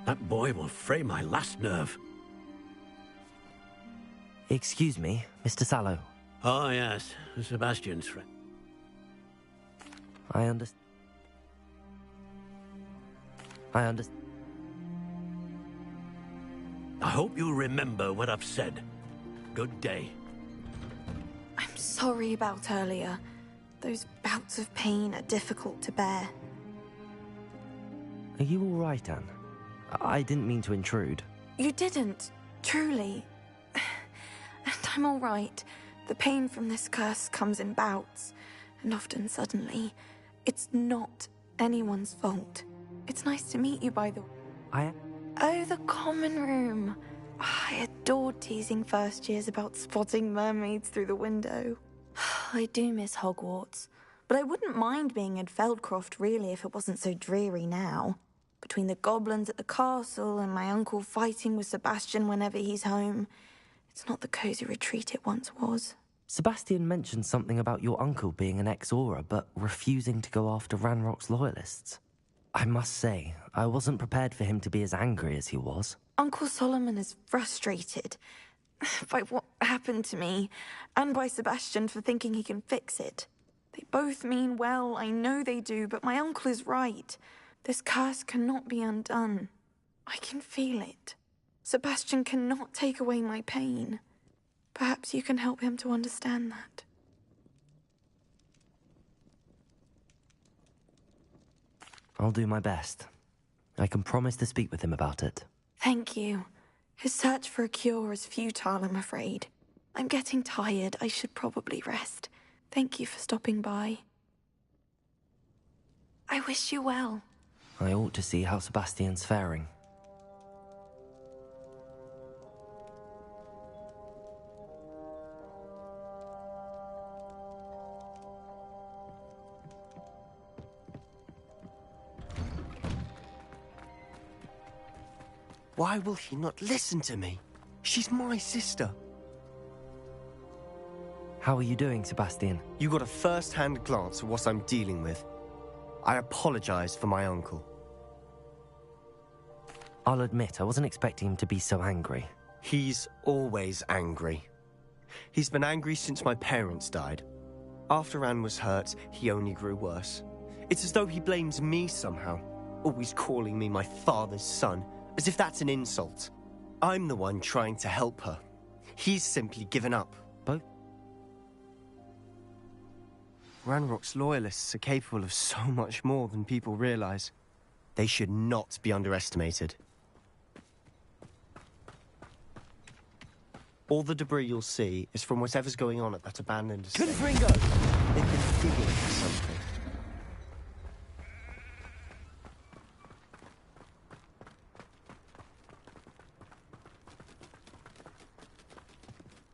That boy will fray my last nerve. Excuse me, Mr. Sallow. Oh, yes. Sebastian's friend. I understand. I hope you remember what I've said. Good day. I'm sorry about earlier. Those bouts of pain are difficult to bear. Are you all right, Anne? I didn't mean to intrude. You didn't, truly. And I'm all right. The pain from this curse comes in bouts, and often suddenly. It's not anyone's fault. It's nice to meet you, by the way. Oh, the common room. I adored teasing first years about spotting mermaids through the window. I do miss Hogwarts, but I wouldn't mind being in Feldcroft, really, if it wasn't so dreary now. Between the goblins at the castle and my uncle fighting with Sebastian whenever he's home, it's not the cosy retreat it once was. Sebastian mentioned something about your uncle being an ex-Auror, but refusing to go after Ranrock's loyalists. I must say, I wasn't prepared for him to be as angry as he was. Uncle Solomon is frustrated by what happened to me, and by Sebastian for thinking he can fix it. They both mean well, I know they do, but my uncle is right. This curse cannot be undone. I can feel it. Sebastian cannot take away my pain. Perhaps you can help him to understand that. I'll do my best. I can promise to speak with him about it. Thank you. His search for a cure is futile, I'm afraid. I'm getting tired. I should probably rest. Thank you for stopping by. I wish you well. I ought to see how Sebastian's faring. Why will he not listen to me? She's my sister. How are you doing, Sebastian? You got a first-hand glance at what I'm dealing with. I apologize for my uncle. I'll admit, I wasn't expecting him to be so angry. He's always angry. He's been angry since my parents died. After Anne was hurt, he only grew worse. It's as though he blames me somehow, always calling me my father's son, as if that's an insult. I'm the one trying to help her. He's simply given up. Both? Ranrock's loyalists are capable of so much more than people realize. They should not be underestimated. All the debris you'll see is from whatever's going on at that abandoned estate. Confringo! They've been digging for something.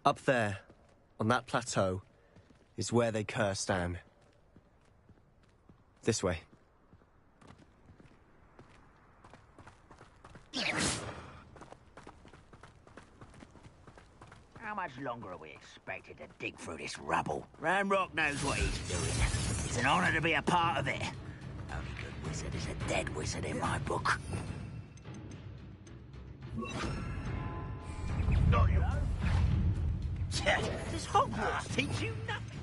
Up there, on that plateau, is where they cursed Anne. This way. How much longer are we expected to dig through this rubble? Ranrock knows what he's doing. It's an honor to be a part of it. Only good wizard is a dead wizard in my book. Not you. Does Hogwarts teach you nothing?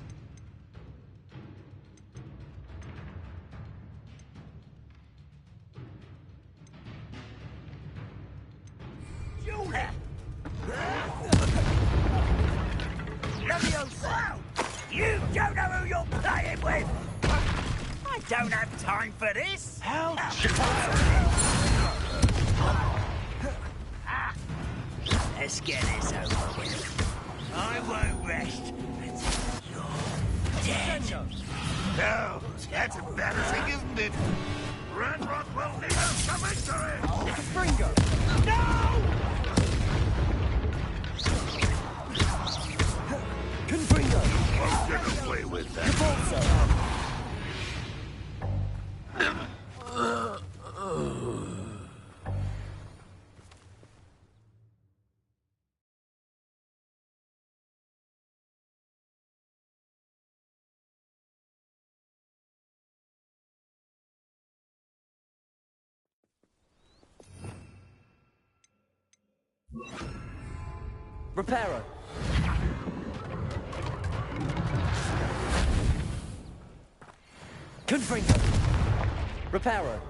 Julie! Leviosa! You don't know who you're playing with! I don't have time for this! How let's get this over with. I won't rest until you're dead. No, that's embarrassing, isn't it? Ranrock will lead us to victory! Confringo! No! Confringo! Won't get to play with that. Reparo! Confringo! Reparo!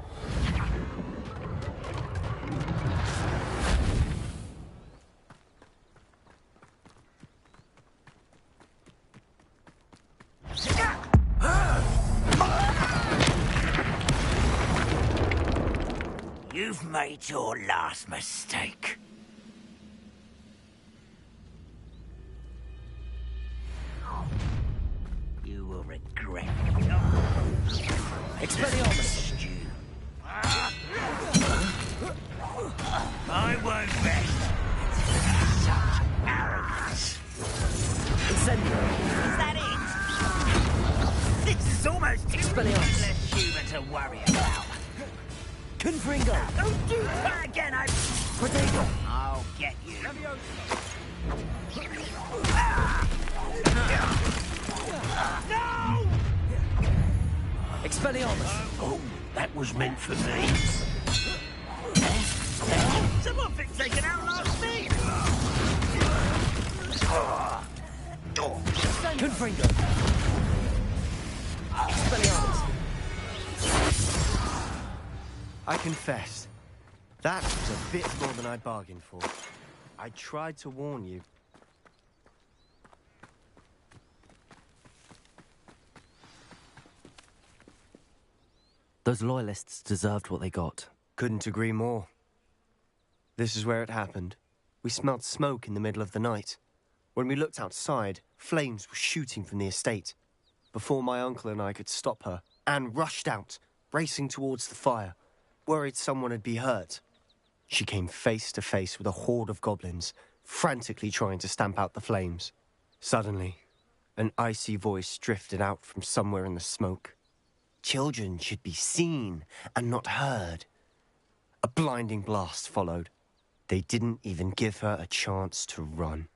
You've made your last mistake. You will regret it. Expelliarmus! I won't rest. Such arrogance. Incendio! Is that it? This is almost too Expelliarmus! less human to worry about. Confringo! Don't do that again, Protego! I'll get you. No! Expelliarmus! Oh, that was meant for me. Someone been taken out last week. Confringo! Expelliarmus! I confess, that was a bit more than I bargained for. I tried to warn you. Those loyalists deserved what they got. Couldn't agree more. This is where it happened. We smelled smoke in the middle of the night. When we looked outside, flames were shooting from the estate. Before my uncle and I could stop her, Anne rushed out, racing towards the fire, worried someone had been hurt. She came face to face with a horde of goblins, frantically trying to stamp out the flames. Suddenly, an icy voice drifted out from somewhere in the smoke. Children should be seen and not heard. A blinding blast followed. They didn't even give her a chance to run.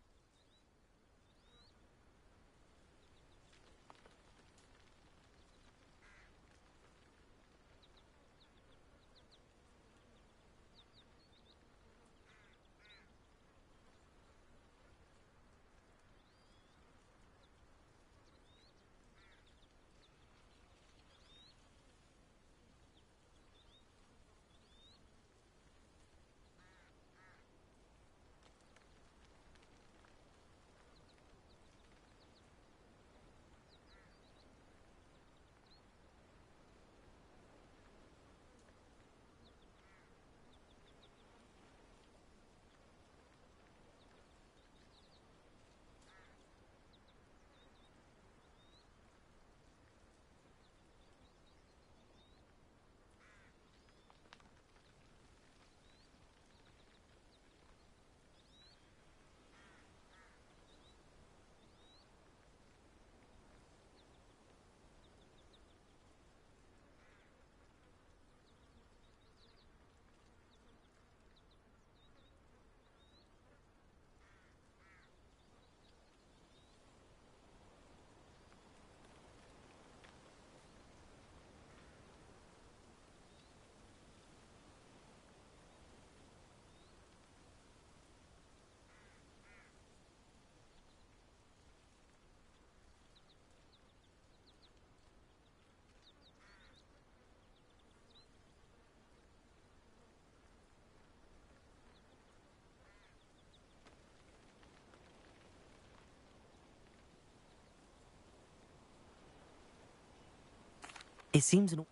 It seems an...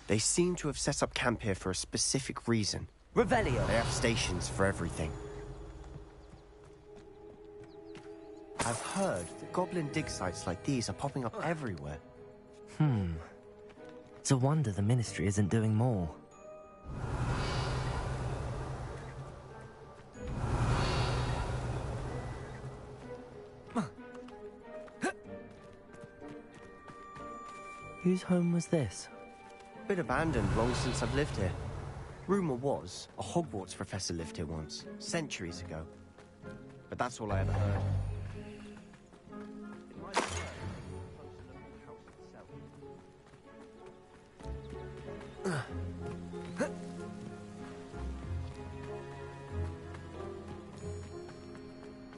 They seem to have set up camp here for a specific reason. Revelio. They have stations for everything. I've heard that goblin dig sites like these are popping up everywhere. It's a wonder the Ministry isn't doing more. Whose home was this? Been abandoned long since I've lived here. Rumour was, a Hogwarts professor lived here once, centuries ago. But that's all I ever heard. It might be worth a closer look at the house itself.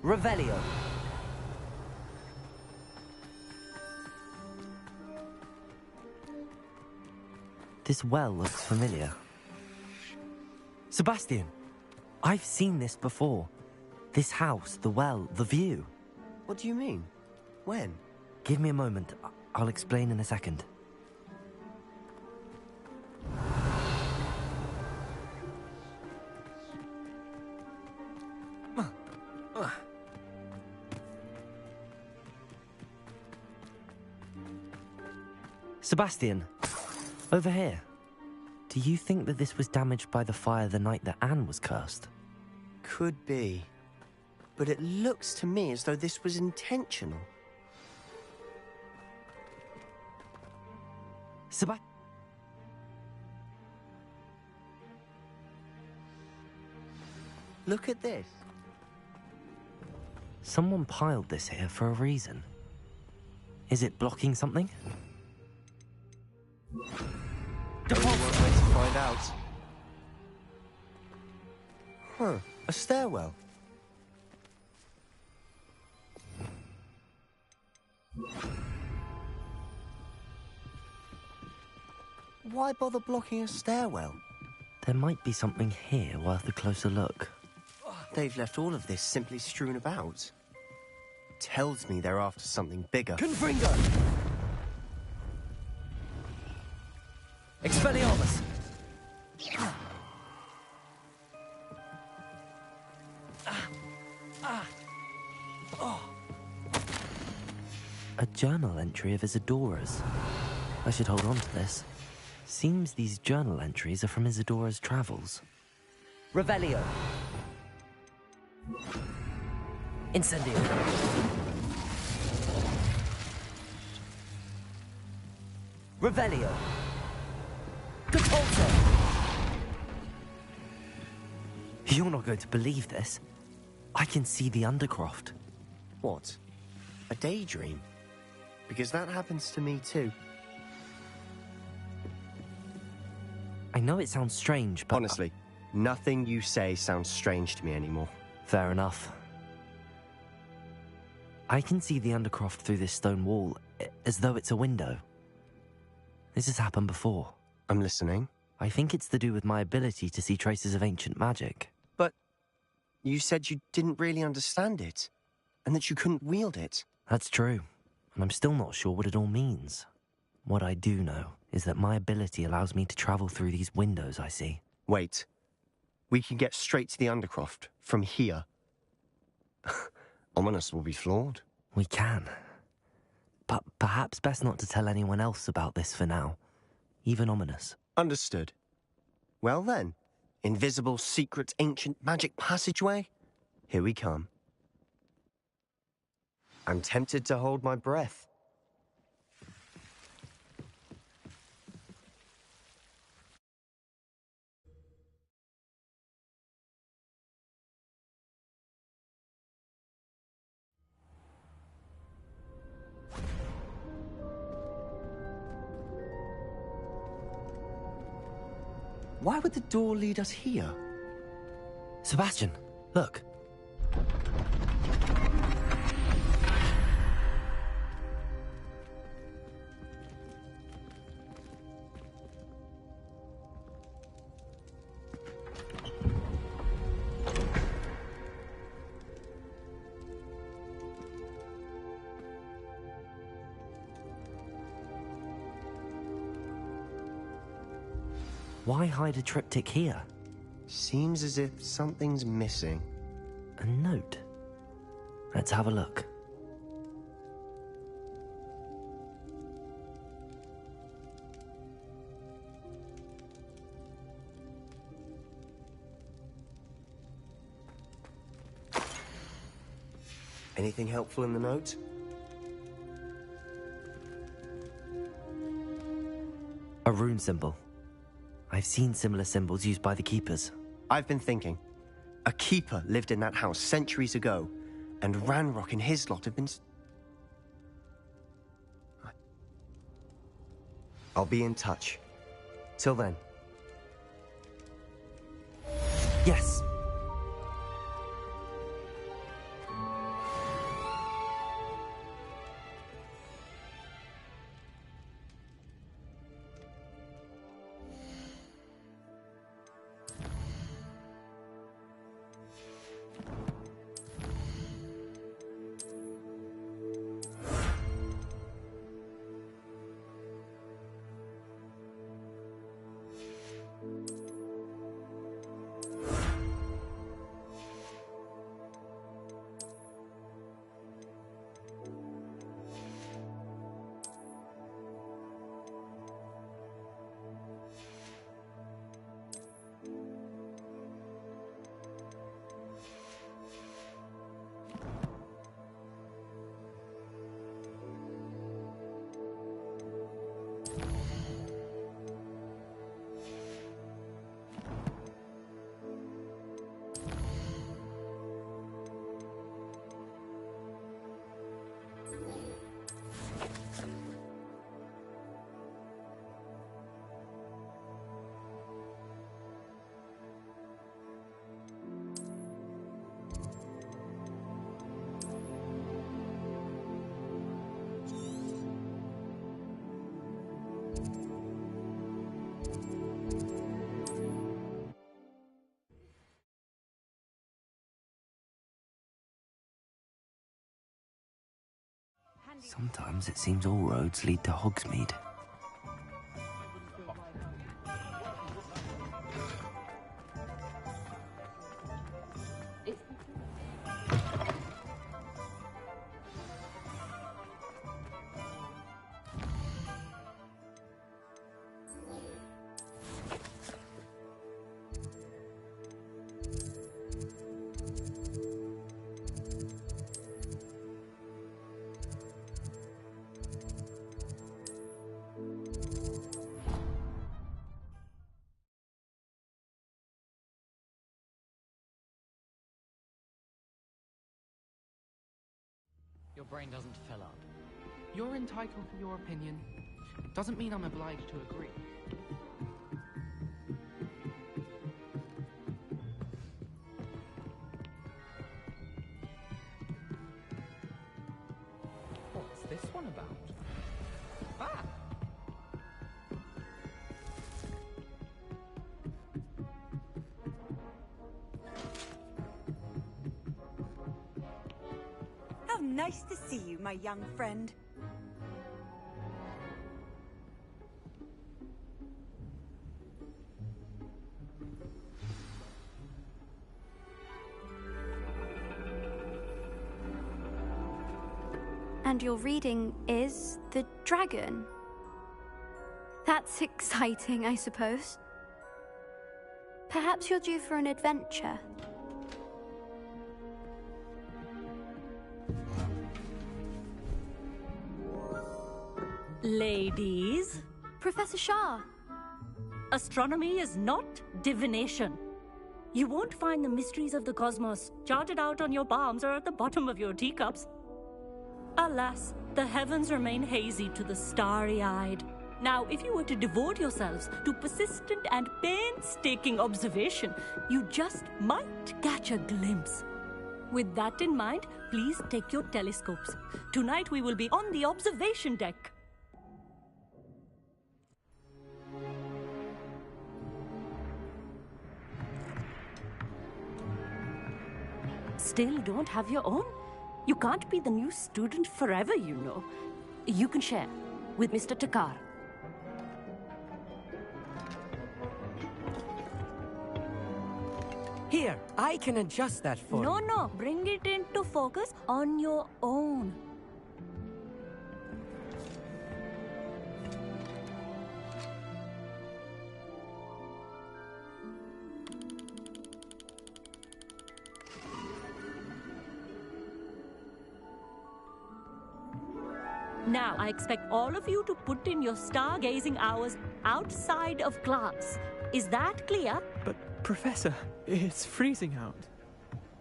Revelio. This well looks familiar. Sebastian, I've seen this before. This house, the well, the view. What do you mean? When? Give me a moment. I'll explain in a second. Sebastian, over here. Do you think that this was damaged by the fire the night that Anne was cursed? Could be. But it looks to me as though this was intentional. Look at this. Someone piled this here for a reason. Is it blocking something? Only one way to find out. Huh, a stairwell. Why bother blocking a stairwell? There might be something here worth a closer look. They've left all of this simply strewn about. Tells me they're after something bigger. Confringo! Expelliarmus! A journal entry of Isadora's. I should hold on to this. Seems these journal entries are from Isadora's travels. Revelio. Incendio. Revelio. Catapulta. You're not going to believe this. I can see the Undercroft. What? A daydream? Because that happens to me too. I know it sounds strange, but... Honestly, nothing you say sounds strange to me anymore. Fair enough. I can see the Undercroft through this stone wall, as though it's a window. This has happened before. I'm listening. I think it's to do with my ability to see traces of ancient magic. But you said you didn't really understand it, and that you couldn't wield it. That's true, and I'm still not sure what it all means. What I do know is that my ability allows me to travel through these windows I see. Wait. We can get straight to the Undercroft from here. Ominous will be floored. We can. But perhaps best not to tell anyone else about this for now. Even Ominous. Understood. Well then, invisible, secret, ancient magic passageway? Here we come. I'm tempted to hold my breath. Why would the door lead us here? Sebastian, look. Why hide a triptych here? Seems as if something's missing. A note. Let's have a look. Anything helpful in the note? A rune symbol. I've seen similar symbols used by the keepers. I've been thinking. A keeper lived in that house centuries ago, and Ranrock and his lot have been... I'll be in touch. Till then. Yes. Sometimes it seems all roads lead to Hogsmeade. Your brain doesn't fill up. You're entitled to your opinion. Doesn't mean I'm obliged to agree. What's this one about? Ah! How nice to see you, my young friend. And your reading is the dragon. That's exciting, I suppose. Perhaps you're due for an adventure. Ladies. Professor Shah. Astronomy is not divination. You won't find the mysteries of the cosmos charted out on your palms or at the bottom of your teacups. Alas, the heavens remain hazy to the starry-eyed. Now, if you were to devote yourselves to persistent and painstaking observation, you just might catch a glimpse. With that in mind, please take your telescopes. Tonight we will be on the observation deck. Still don't have your own? You can't be the new student forever, you know. You can share with Mr. Takar. Here, I can adjust that for you. No, bring it into focus on your own. Now, I expect all of you to put in your stargazing hours outside of class. Is that clear? But, Professor, it's freezing out.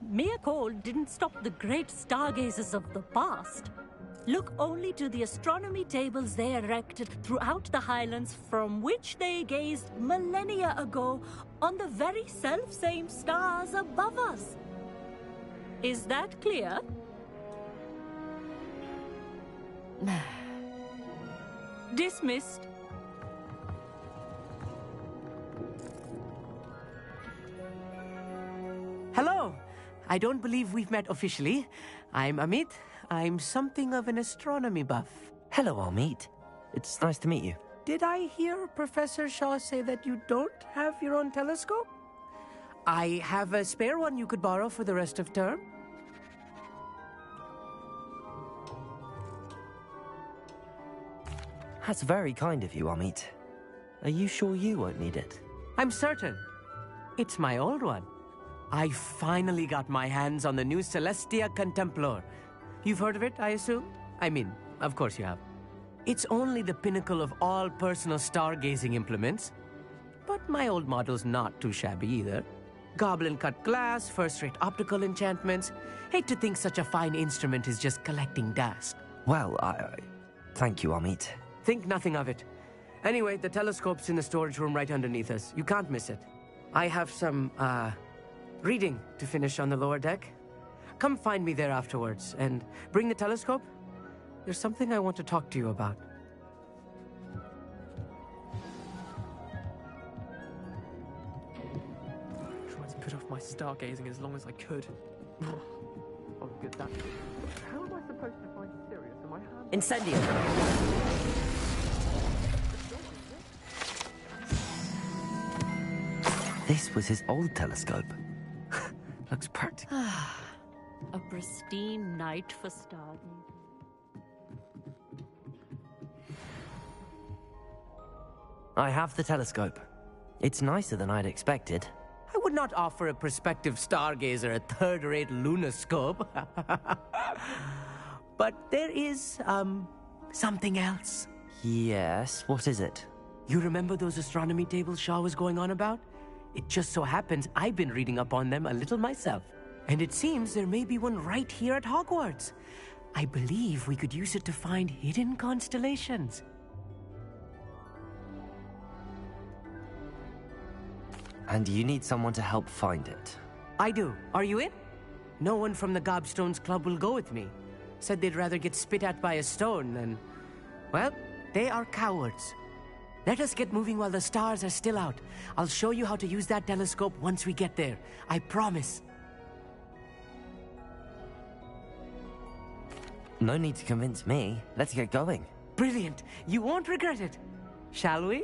Mere cold didn't stop the great stargazers of the past. Look only to the astronomy tables they erected throughout the Highlands from which they gazed millennia ago on the very self-same stars above us. Is that clear? Dismissed. Hello. I don't believe we've met officially. I'm Amit. I'm something of an astronomy buff. Hello, Amit. It's nice to meet you. Did I hear Professor Shaw say that you don't have your own telescope? I have a spare one you could borrow for the rest of term. That's very kind of you, Amit. Are you sure you won't need it? I'm certain. It's my old one. I finally got my hands on the new Celestia Contemplar. You've heard of it, I assume? I mean, of course you have. It's only the pinnacle of all personal stargazing implements. But my old model's not too shabby either. Goblin-cut glass, first-rate optical enchantments. Hate to think such a fine instrument is just collecting dust. Well, thank you, Amit. Think nothing of it. Anyway, the telescope's in the storage room right underneath us. You can't miss it. I have some, reading to finish on the lower deck. Come find me there afterwards, and bring the telescope. There's something I want to talk to you about. Tried to put off my stargazing as long as I could. Oh, good that. How am I supposed to find Sirius in my hand? Incendio! This was his old telescope. Looks practical. A pristine night for stargazing. I have the telescope. It's nicer than I'd expected. I would not offer a prospective stargazer a third-rate lunoscope. But there is, something else. Yes, what is it? You remember those astronomy tables Shaw was going on about? It just so happens I've been reading up on them a little myself. And it seems there may be one right here at Hogwarts. I believe we could use it to find hidden constellations. And you need someone to help find it. I do. Are you in? No one from the Gobstones Club will go with me. Said they'd rather get spit at by a stone than... Well, they are cowards. Let us get moving while the stars are still out. I'll show you how to use that telescope once we get there. I promise. No need to convince me. Let's get going. Brilliant. You won't regret it. Shall we?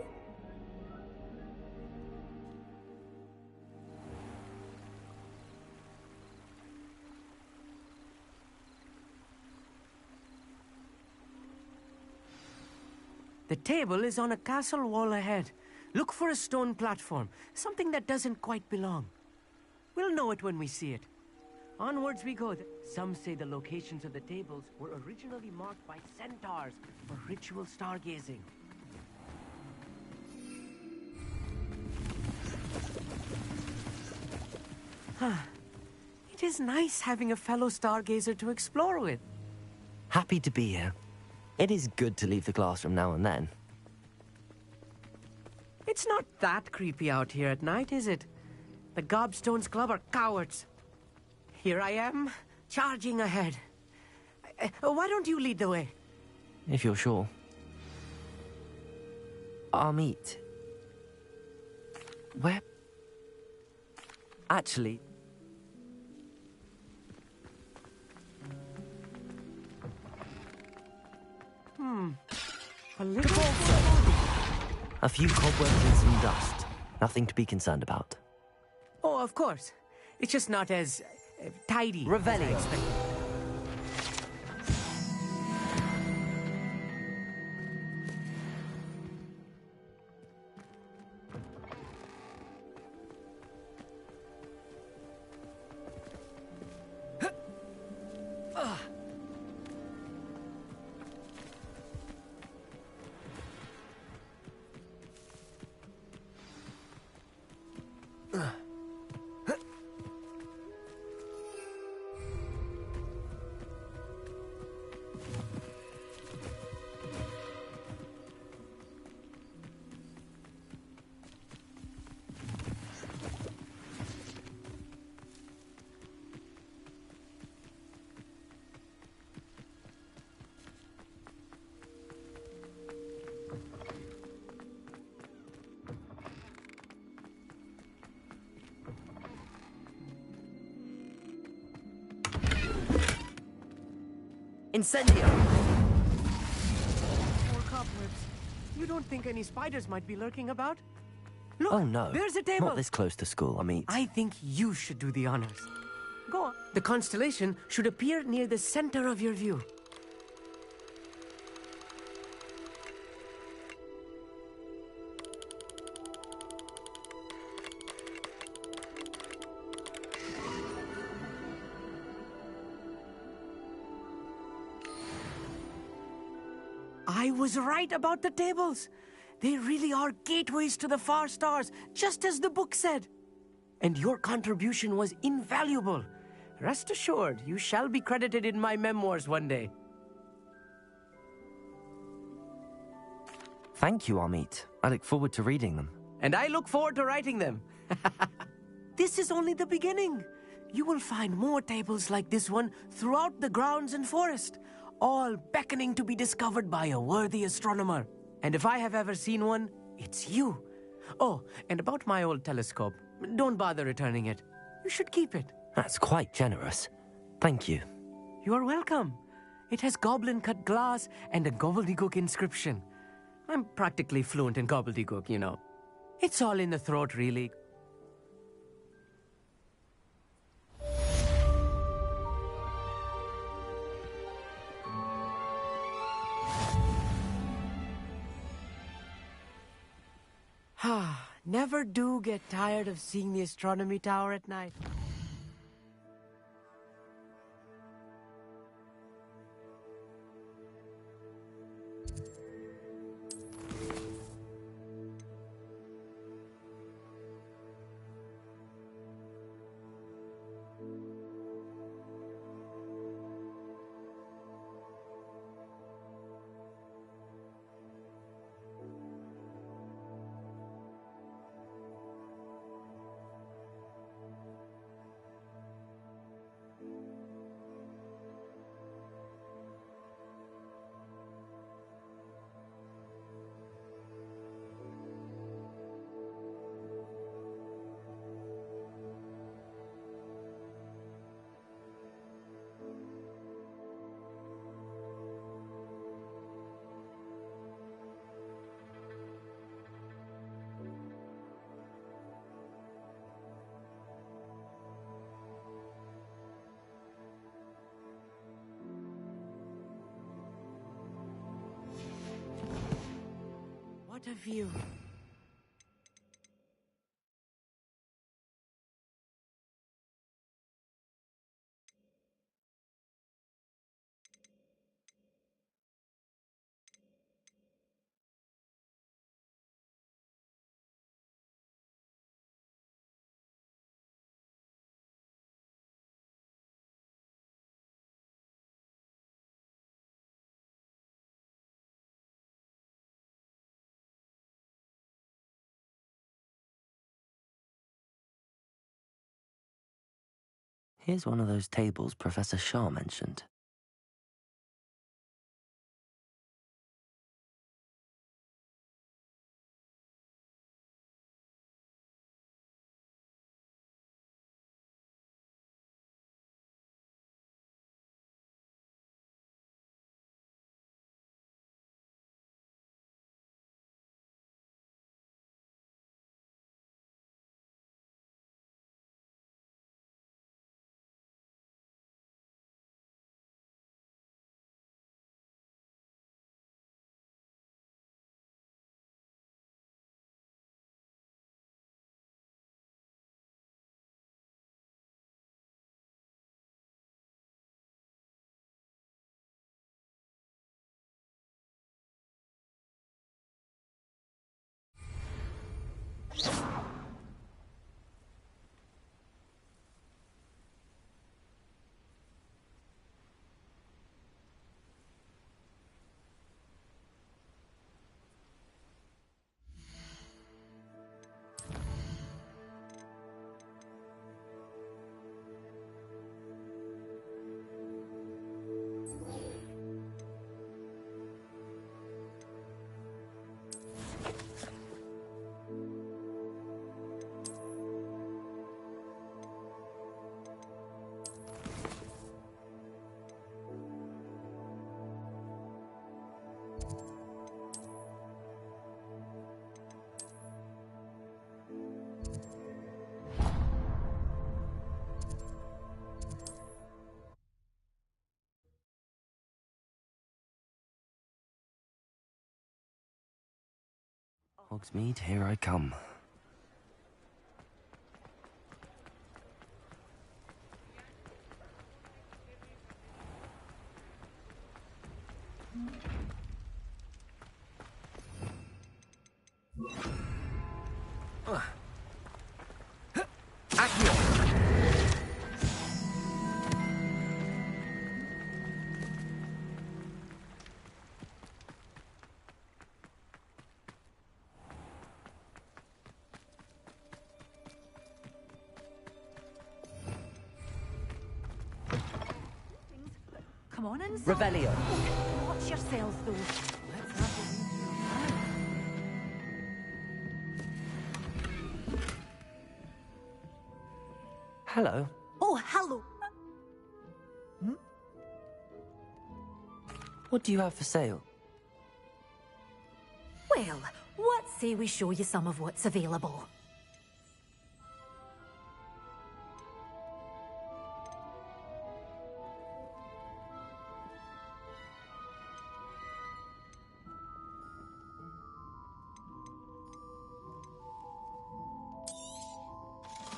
The table is on a castle wall ahead. Look for a stone platform, something that doesn't quite belong. We'll know it when we see it. Onwards we go. Some say the locations of the tables were originally marked by centaurs for ritual stargazing. It is nice having a fellow stargazer to explore with. Happy to be here. It is good to leave the classroom now and then. It's not that creepy out here at night, is it? The Gobstones Club are cowards. Here I am, charging ahead. Why don't you lead the way? If you're sure. Amit. Where? Actually... A little... A few cobwebs and some dust. Nothing to be concerned about. Oh, of course. It's just not as tidy as I Revelio. expected. Incendio! More cobwebs. You don't think any spiders might be lurking about? Look, Oh no, there's a table. not this close to school, I mean. I think you should do the honors. Go on. The constellation should appear near the center of your view. I was right about the tables. They really are gateways to the far stars, just as the book said. And your contribution was invaluable. Rest assured, you shall be credited in my memoirs one day. Thank you, Amit. I look forward to reading them. And I look forward to writing them. This is only the beginning. You will find more tables like this one throughout the grounds and forest, all beckoning to be discovered by a worthy astronomer. And if I have ever seen one, it's you. Oh, and about my old telescope, don't bother returning it. You should keep it. That's quite generous. Thank you. You are welcome. It has goblin-cut glass and a gobbledygook inscription. I'm practically fluent in gobbledygook, you know. It's all in the throat, really. Never do get tired of seeing the astronomy tower at night. What a view. Here's one of those tables Professor Shah mentioned. Hogsmeade, here I come. Come on inside. Revelio. Watch yourselves, though. Let's have Hello. Oh, hello. What do you have for sale? Well, what say we show you some of what's available?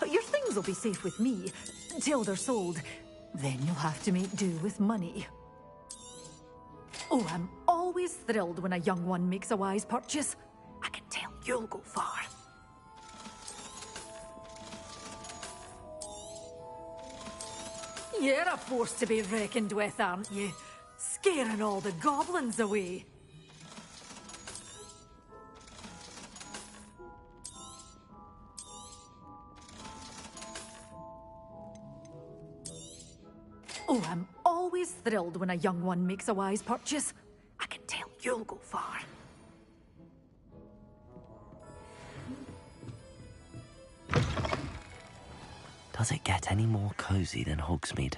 Your things will be safe with me, till they're sold. Then you'll have to make do with money. Oh, I'm always thrilled when a young one makes a wise purchase. I can tell you'll go far. You're a force to be reckoned with, aren't you? Scaring all the goblins away. Oh, I'm always thrilled when a young one makes a wise purchase. I can tell you'll go far. Does it get any more cozy than Hogsmeade?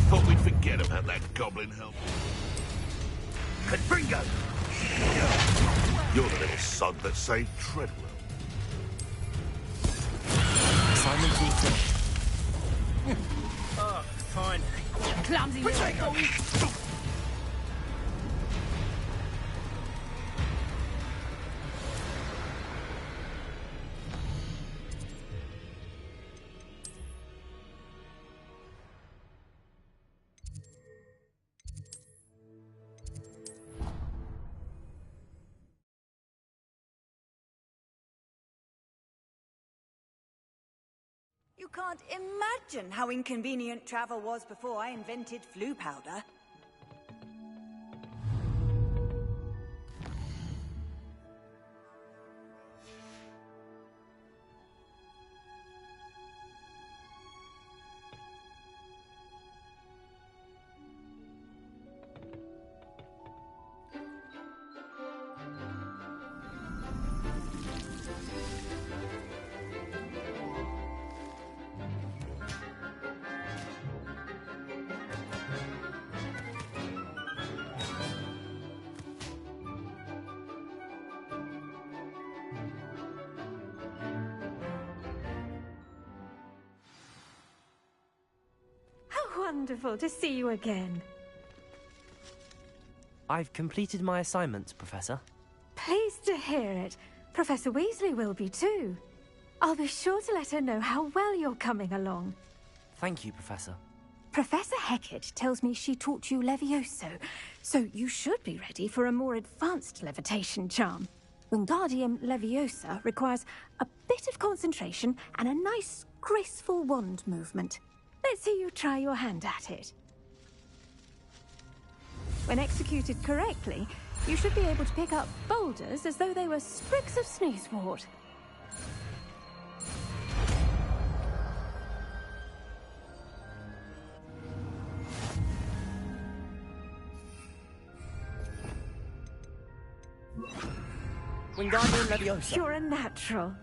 Thought we'd forget about that goblin help. Confringo! You're the little sod that saved Treadwell. Simon's eating. Oh, fine. Clumsy little fool. You can't imagine how inconvenient travel was before I invented flu powder. Wonderful to see you again. I've completed my assignments, Professor. Pleased to hear it. Professor Weasley will be too. I'll be sure to let her know how well you're coming along. Thank you, Professor. Professor Hecat tells me she taught you Levioso, so you should be ready for a more advanced levitation charm. Wingardium Leviosa requires a bit of concentration and a nice, graceful wand movement. Let's see you try your hand at it. When executed correctly, you should be able to pick up boulders as though they were sprigs of sneezewort. Wingardium Leviosa. You're a natural.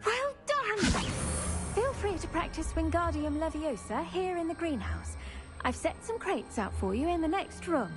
Well done! Feel free to practice Wingardium Leviosa here in the greenhouse. I've set some crates out for you in the next room.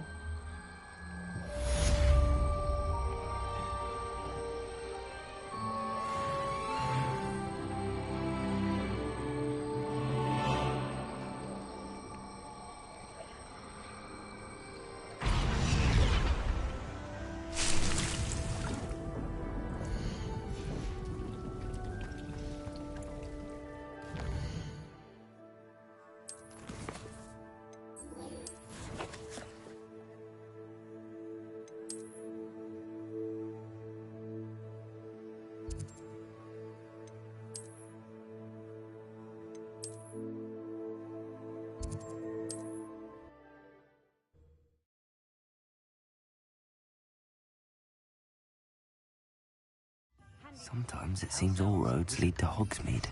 Sometimes it seems all roads lead to Hogsmeade.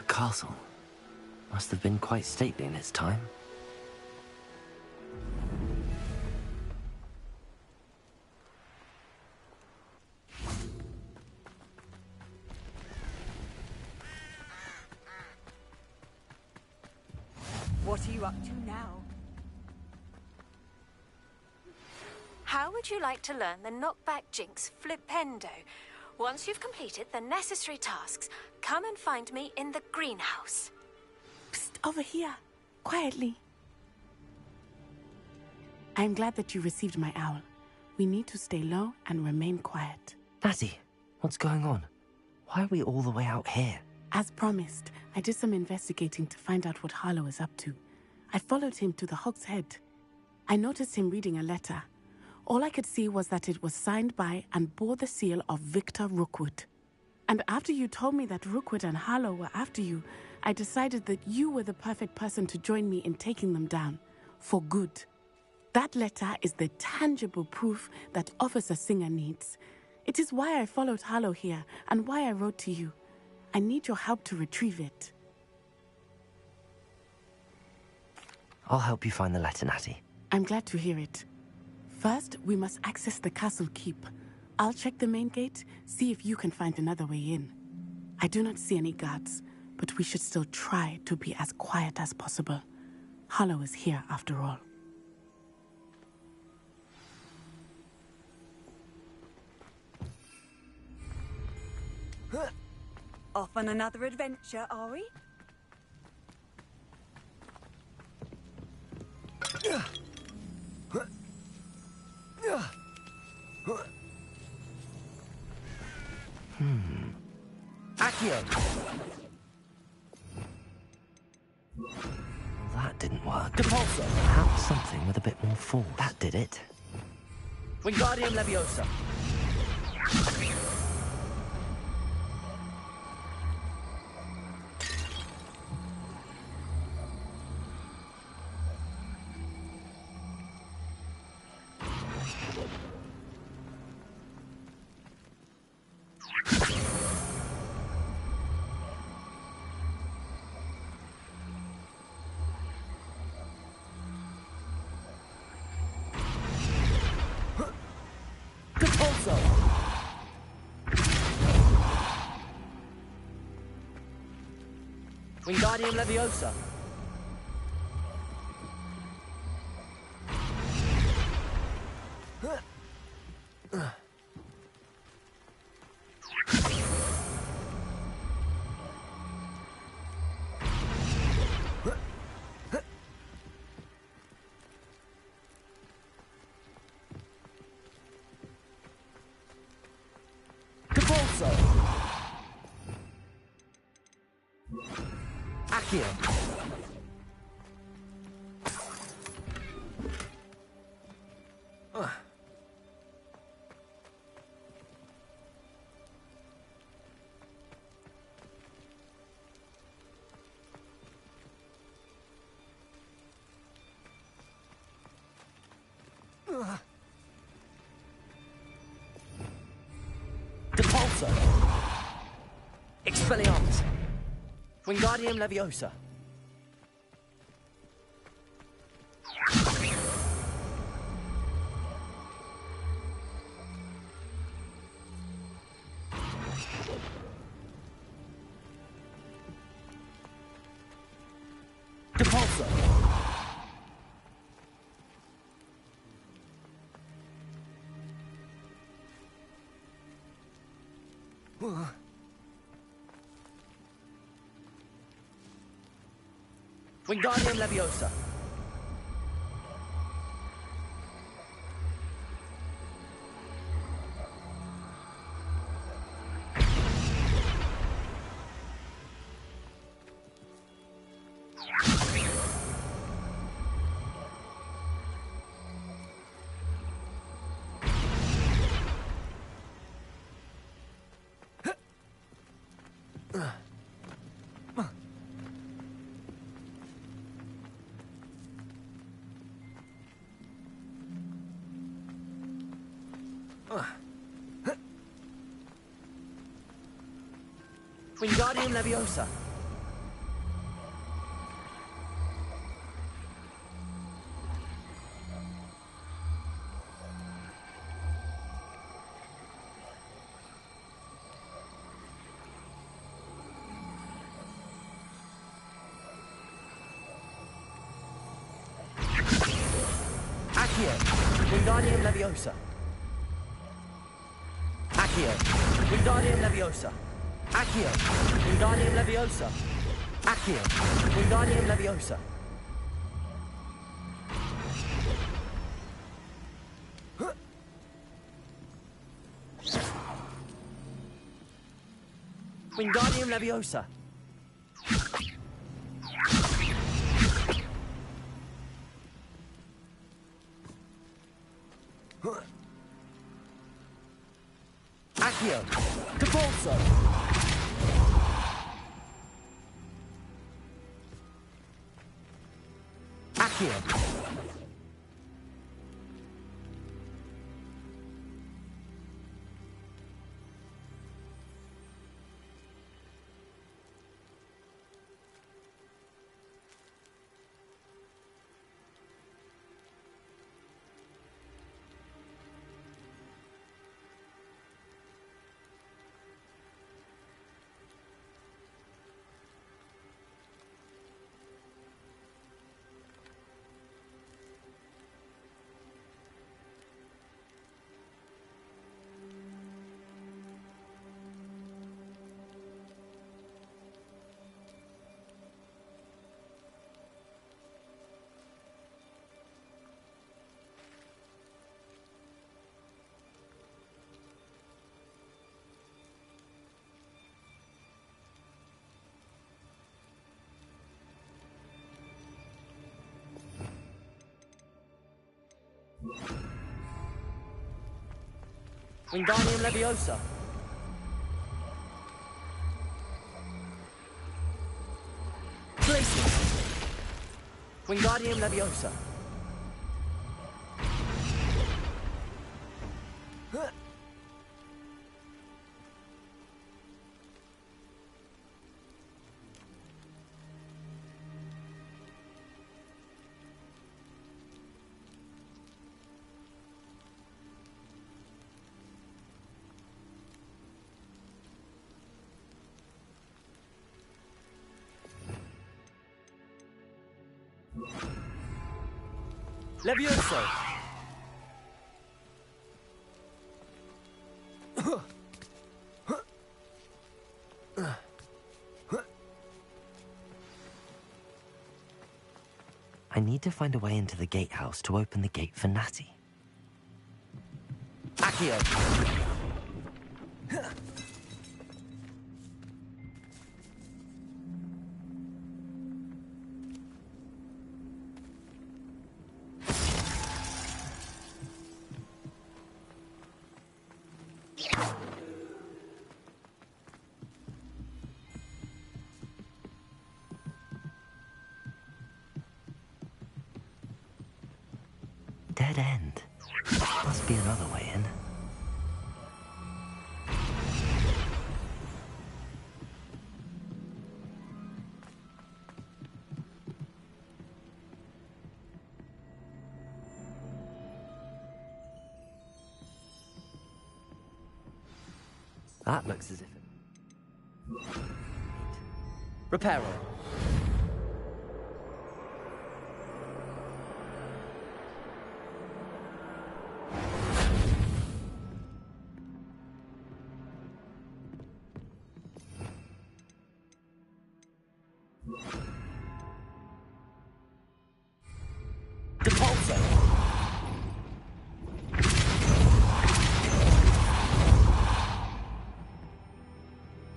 Castle must have been quite stately in its time. What are you up to now? How would you like to learn the knockback jinx Flipendo? Once you've completed the necessary tasks, come and find me in the greenhouse. Psst, over here. Quietly. I'm glad that you received my owl. We need to stay low and remain quiet. Natty, what's going on? Why are we all the way out here? As promised, I did some investigating to find out what Harlow is up to. I followed him to the Hog's Head. I noticed him reading a letter. All I could see was that it was signed by and bore the seal of Victor Rookwood. And after you told me that Rookwood and Harlow were after you, I decided that you were the perfect person to join me in taking them down. For good. That letter is the tangible proof that Officer Singer needs. It is why I followed Harlow here and why I wrote to you. I need your help to retrieve it. I'll help you find the letter, Natty. I'm glad to hear it. First, we must access the castle keep. I'll check the main gate, see if you can find another way in. I do not see any guards, but we should still try to be as quiet as possible. Harlow is here after all. Off on another adventure, are we? Accio! That didn't work. Depulso! Perhaps something with a bit more force. That did it. Wingardium Leviosa! Depulso! Wingardium Leviosa! Depulso! Accio! Depulso! Expelliarmus! Wingardium Leviosa! Depulso! Wingardium Leviosa! Wingardium Leviosa! Accio! Wingardium Leviosa! Accio! Wingardium Leviosa! Accio! Wingardium Leviosa! Accio! Wingardium Leviosa! Wingardium Leviosa! Accio! Depulso! Accio! Wingardium Leviosa! Places! Wingardium Leviosa! Levioso! I need to find a way into the gatehouse to open the gate for Natty. Accio! Dead end. Must be another way in. That looks as if it... Reparo.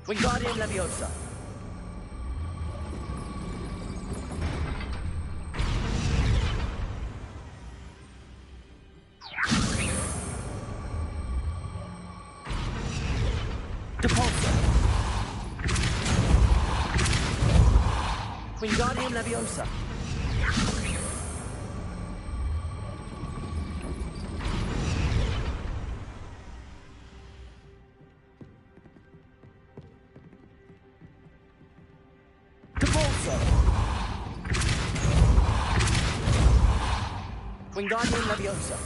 Wingardium Leviosa. Depulso. Wingardium Leviosa. Wingardium Leviosa.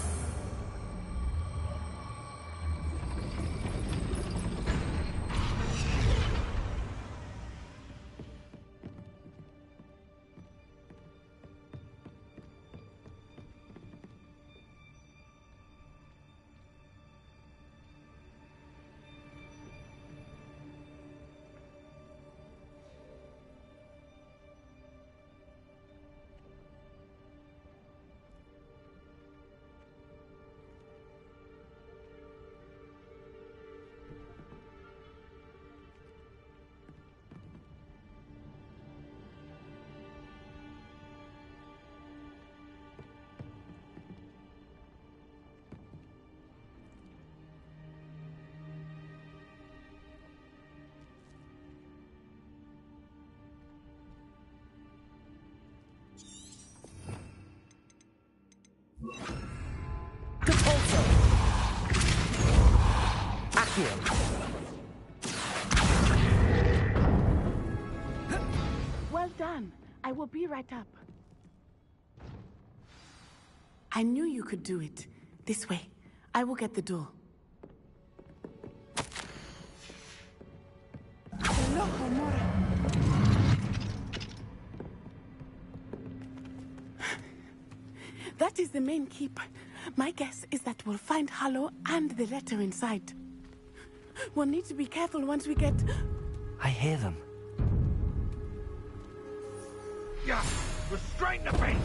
Depulso. Accio. Well done. I will be right up. I knew you could do it. This way. I will get the door. That is the main keep. My guess is that we'll find Hallow and the letter inside. We'll need to be careful once we get... I hear them. Yeah, restrain the beast!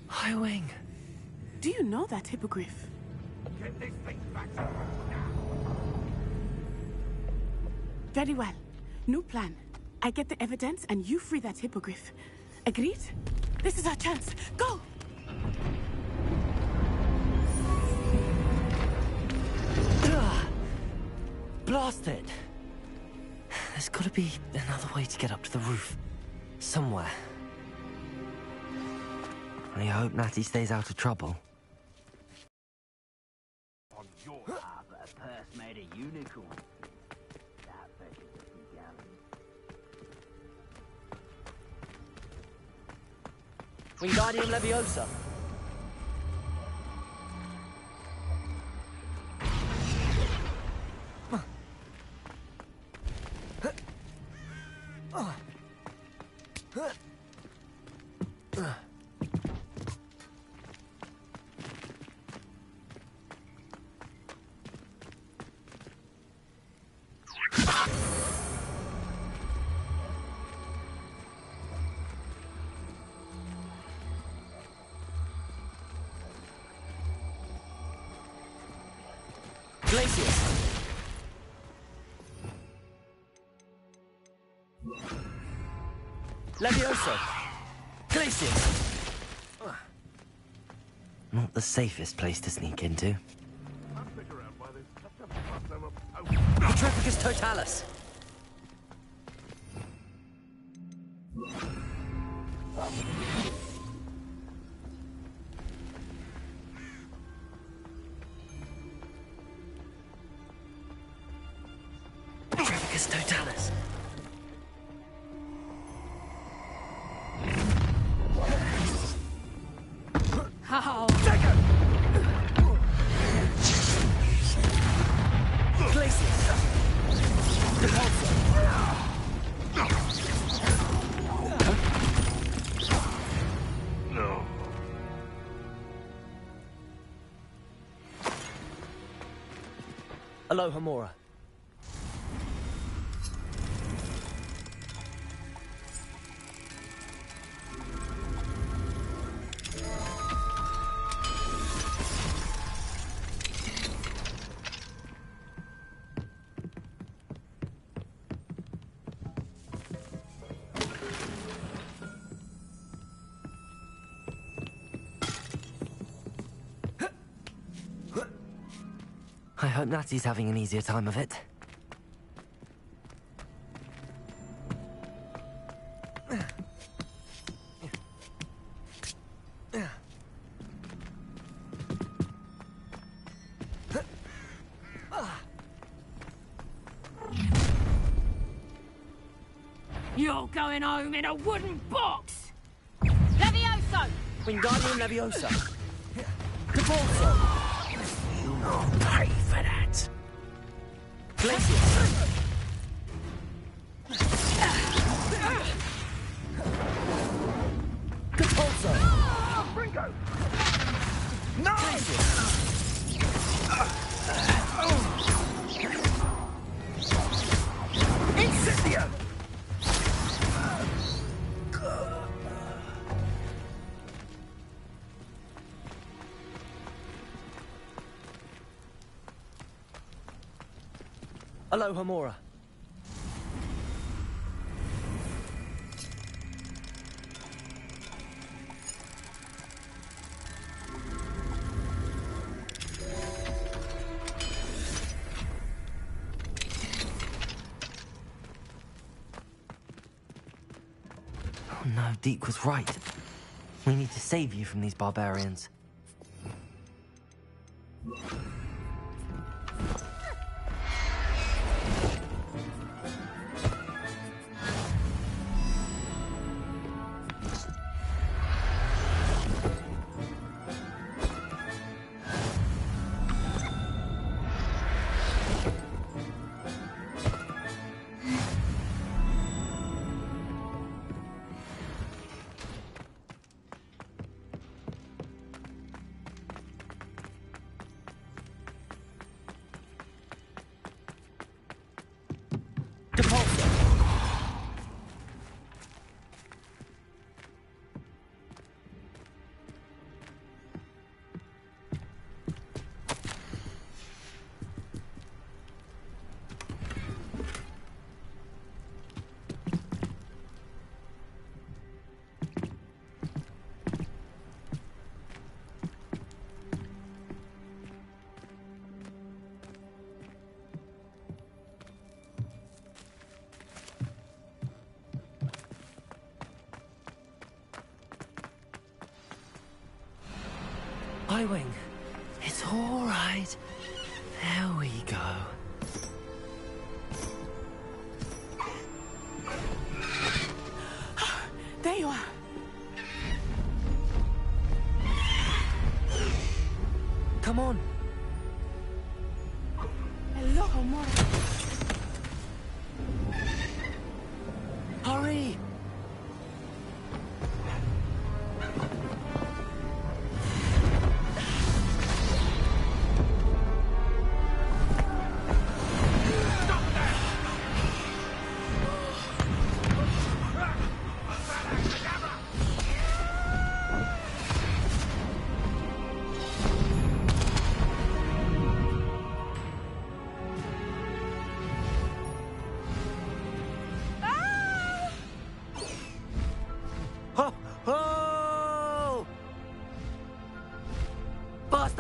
High Wing. Do you know that hippogriff? Get this thing back to now. Very well. New plan. I get the evidence and you free that hippogriff. Agreed? This is our chance. Go! Blast it! There's gotta be another way to get up to the roof. Somewhere. I hope Natty stays out of trouble. On your but a purse made a unicorn. That fetches a few gallons. Wingardium Leviosa. Glacius. Levioso. Glacius. Not the safest place to sneak into. Petrificus totalis. Petrificus totalis. How? Take it! Glacius. Depulso. No. Alohomora. I hope Natty's having an easier time of it. You're going home in a wooden box! Levioso! Wingardium Leviosa. Depulso. You'll pay for that. Glacius. Depulso. Ringo! No! Incendio! Alohomora. Oh no, Deke was right. We need to save you from these barbarians. Highwing. It's all right. There we go. There you are. Come on. Alohomora. Hurry.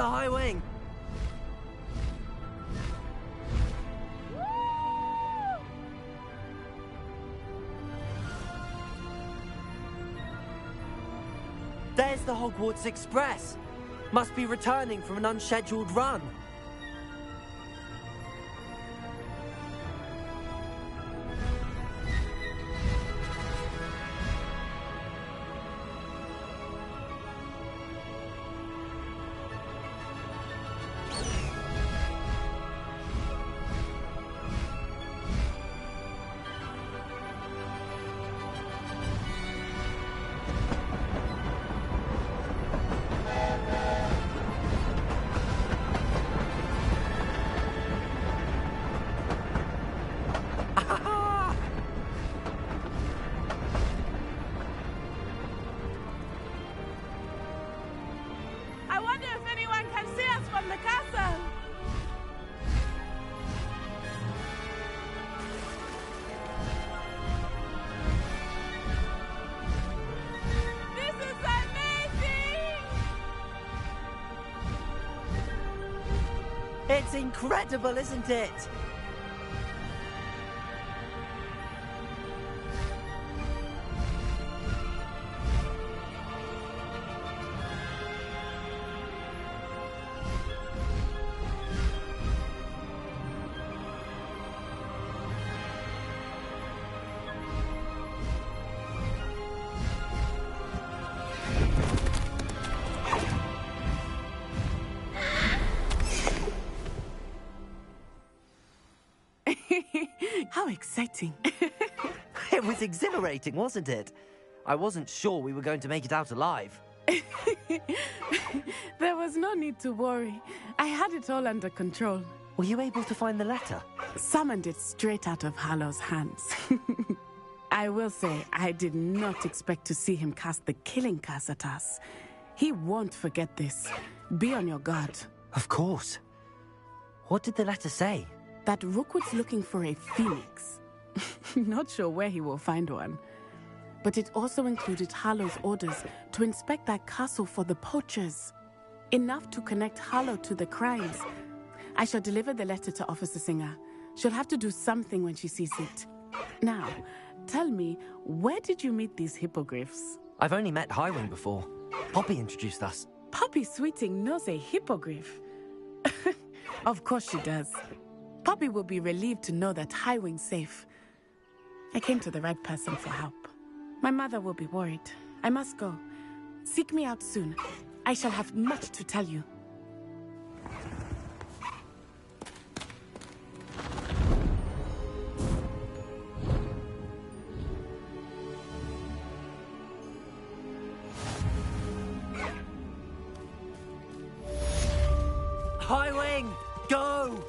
High Wing! There's the Hogwarts Express. Must be returning from an unscheduled run. I wonder if anyone can see us from the castle. This is amazing! It's incredible, isn't it? How exciting. It was exhilarating, wasn't it? I wasn't sure we were going to make it out alive. There was no need to worry. I had it all under control. Were you able to find the letter? Summoned it straight out of Hallow's hands. I will say, I did not expect to see him cast the killing curse at us. He won't forget this. Be on your guard. Of course. What did the letter say? That Rookwood's looking for a phoenix. Not sure where he will find one. But it also included Harlow's orders to inspect that castle for the poachers. Enough to connect Harlow to the crimes. I shall deliver the letter to Officer Singer. She'll have to do something when she sees it. Now, tell me, where did you meet these hippogriffs? I've only met Highwing before. Poppy introduced us. Poppy Sweeting knows a hippogriff. Of course she does. Poppy will be relieved to know that Highwing's safe. I came to the right person for help. My mother will be worried. I must go. Seek me out soon. I shall have much to tell you. Highwing, go!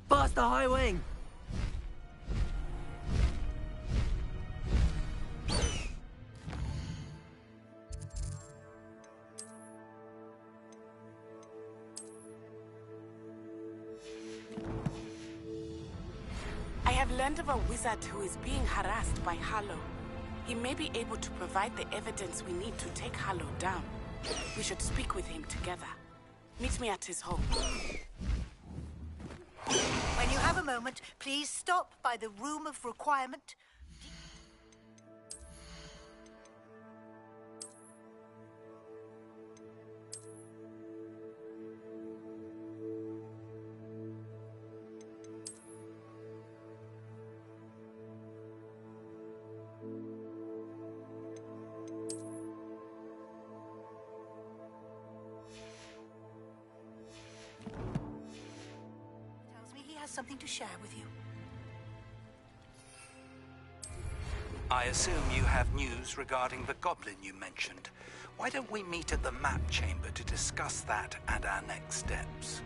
Faster, Highwing! I have learned of a wizard who is being harassed by Harlow. He may be able to provide the evidence we need to take Harlow down. We should speak with him together. Meet me at his home. When you have a moment, please stop by the Room of Requirement. Something to share with you. I assume you have news regarding the goblin you mentioned. Why don't we meet at the map chamber to discuss that and our next steps?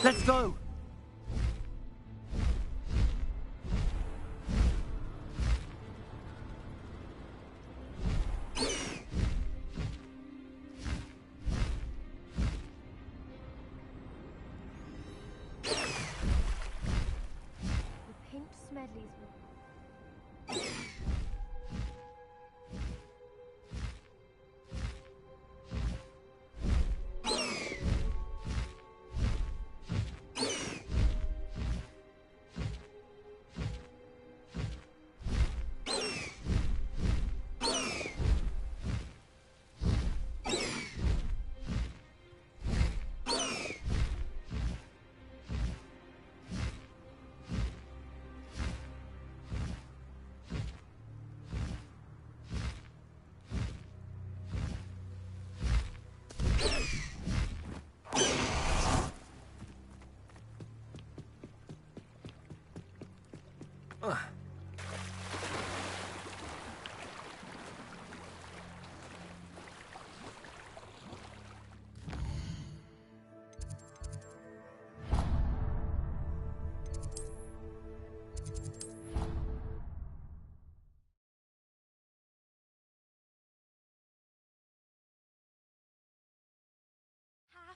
Let's go! Pink Smedley's.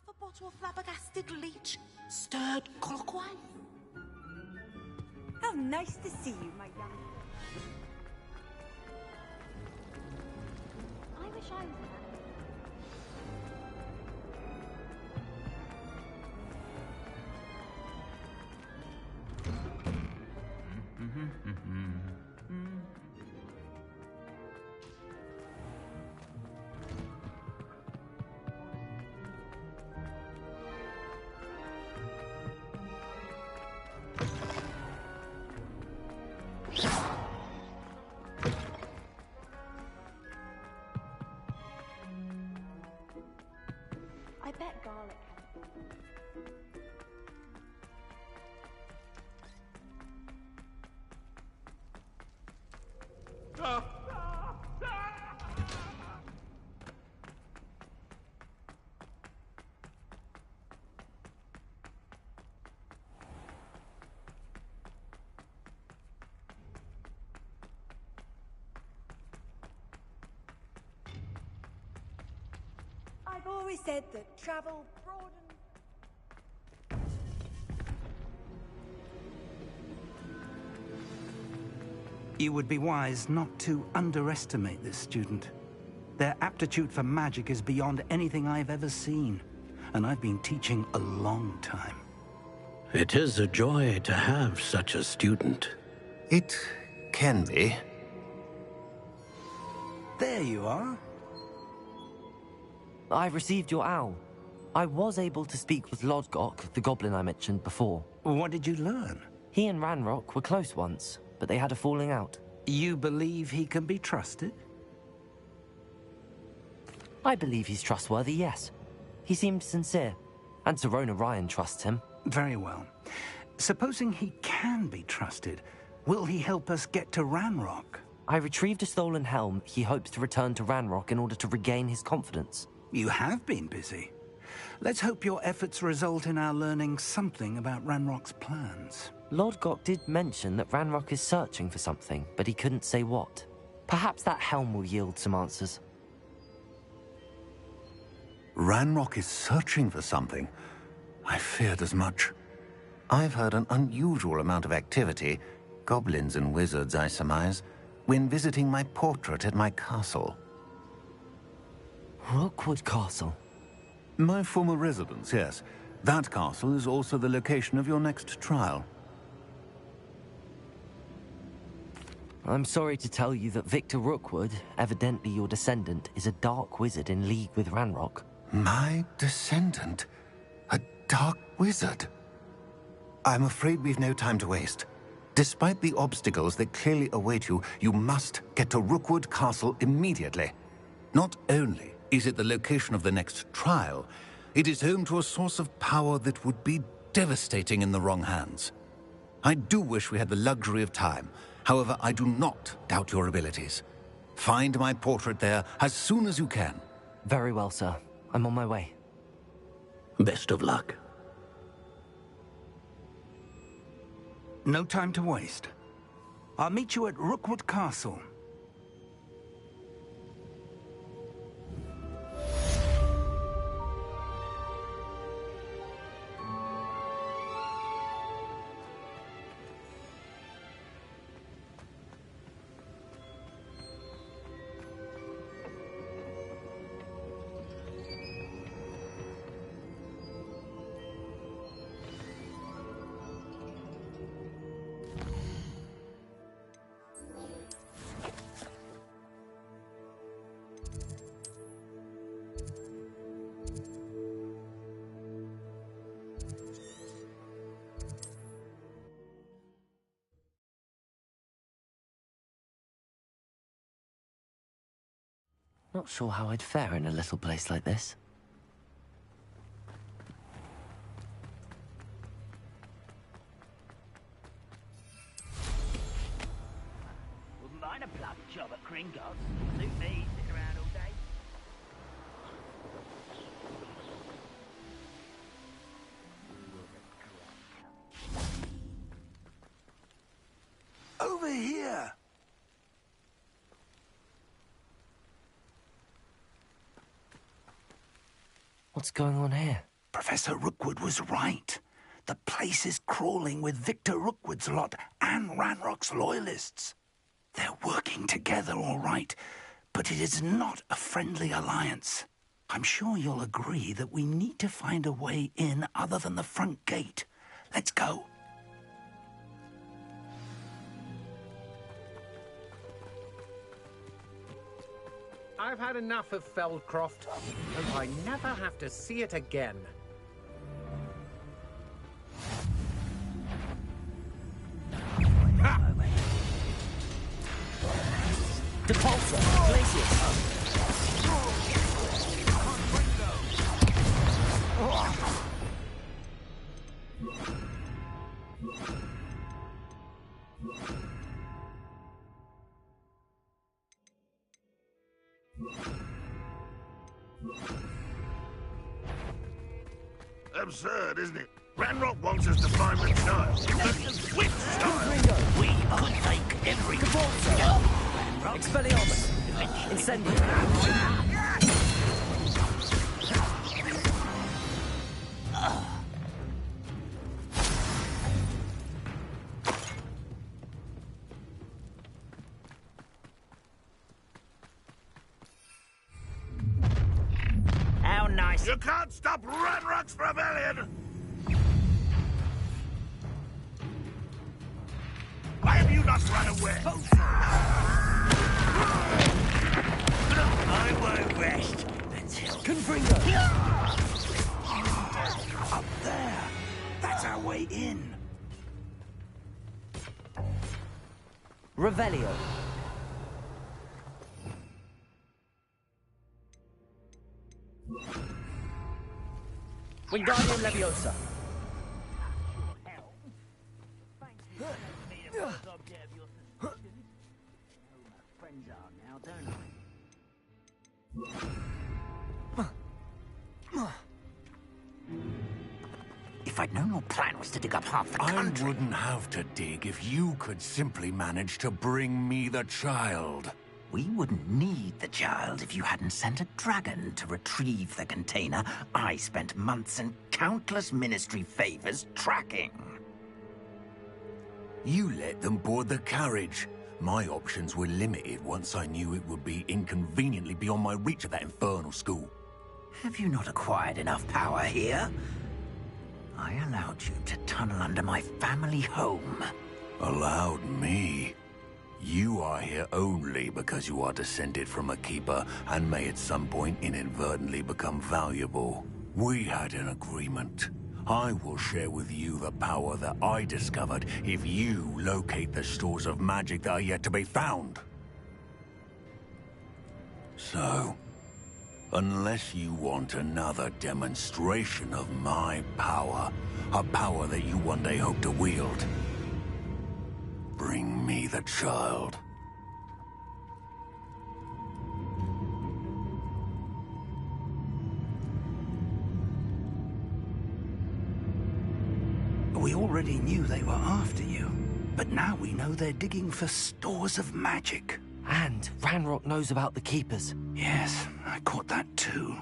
A bottle of flabbergasted leech, stirred clockwise. How nice to see you, my young. I wish I was there. I bet garlic I've always said that travel broadens. You would be wise not to underestimate this student. Their aptitude for magic is beyond anything I've ever seen, and I've been teaching a long time. It is a joy to have such a student. It can be. There you are. I received your owl. I was able to speak with Lodgok, the goblin I mentioned before. What did you learn? He and Ranrock were close once, but they had a falling out. You believe he can be trusted? I believe he's trustworthy, yes. He seemed sincere, and Serona Ryan trusts him. Very well. Supposing he can be trusted, will he help us get to Ranrock? I retrieved a stolen helm he hopes to return to Ranrock in order to regain his confidence. You have been busy. Let's hope your efforts result in our learning something about Ranrock's plans. Lodgok did mention that Ranrock is searching for something, but he couldn't say what. Perhaps that helm will yield some answers. Ranrock is searching for something. I feared as much. I've heard an unusual amount of activity, goblins and wizards, I surmise, when visiting my portrait at my castle. Rookwood Castle? My former residence, yes. That castle is also the location of your next trial. I'm sorry to tell you that Victor Rookwood, evidently your descendant, is a dark wizard in league with Ranrock. My descendant? A dark wizard? I'm afraid we've no time to waste. Despite the obstacles that clearly await you, you must get to Rookwood Castle immediately. Not only is it the location of the next trial, it is home to a source of power that would be devastating in the wrong hands. I do wish we had the luxury of time. However, I do not doubt your abilities. Find my portrait there as soon as you can. Very well, sir. I'm on my way. Best of luck. No time to waste. I'll meet you at Rookwood Castle. Not sure how I'd fare in a little place like this. Wouldn't mind a plug job at Gringotts. Suit me, sitting around all day. Over here! What's going on here? Professor Rookwood was right. The place is crawling with Victor Rookwood's lot and Ranrock's loyalists. They're working together, all right, but it is not a friendly alliance. I'm sure you'll agree that we need to find a way in other than the front gate. Let's go. I've had enough of Feldcroft, and I never have to see it again. Depulsor, Glacius. Absurd, isn't it? Ranrock wants us to find the child. The switch child! We undertake every... Expelliarmus. Incendio. How nice. You can't stop Ranrock's rebellion! Why have you not run away? I won't rest until... Confringo! Up there. That's our way in. Revelio. Wingardium Leviosa. If I'd known your plan was to dig up half the country... I wouldn't have to dig if you could simply manage to bring me the child. We wouldn't need the child if you hadn't sent a dragon to retrieve the container I spent months and countless ministry favors tracking. You let them board the carriage. My options were limited once I knew it would be inconveniently beyond my reach at that infernal school. Have you not acquired enough power here? I allowed you to tunnel under my family home. Allowed me? You are here only because you are descended from a keeper and may at some point inadvertently become valuable. We had an agreement. I will share with you the power that I discovered if you locate the stores of magic that are yet to be found. So, unless you want another demonstration of my power, a power that you one day hope to wield, bring me the child. We already knew they were after you, but now we know they're digging for stores of magic. And Ranrock knows about the Keepers. Yes, I caught that too.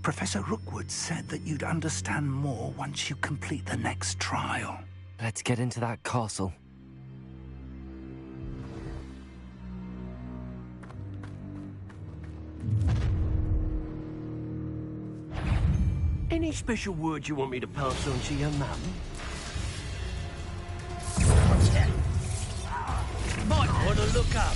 Professor Rookwood said that you'd understand more once you complete the next trial. Let's get into that castle. Any special words you want me to pass on to your mum? Might want to look up.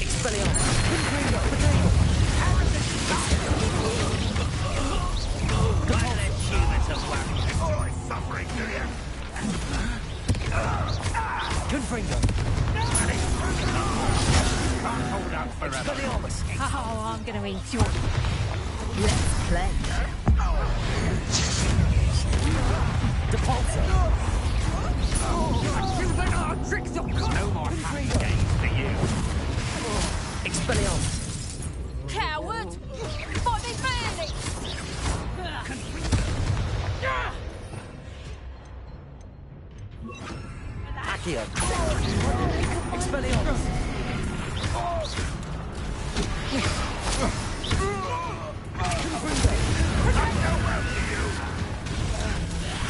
Oh, it's suffering, do you? Confringo. Can't hold out forever. Oh, I'm going to enjoy it. Let's play. Depulso. Tricks of No more happy days for you. Expelliarmus. Coward! Fight me fairly! Accio. Expelliarmus.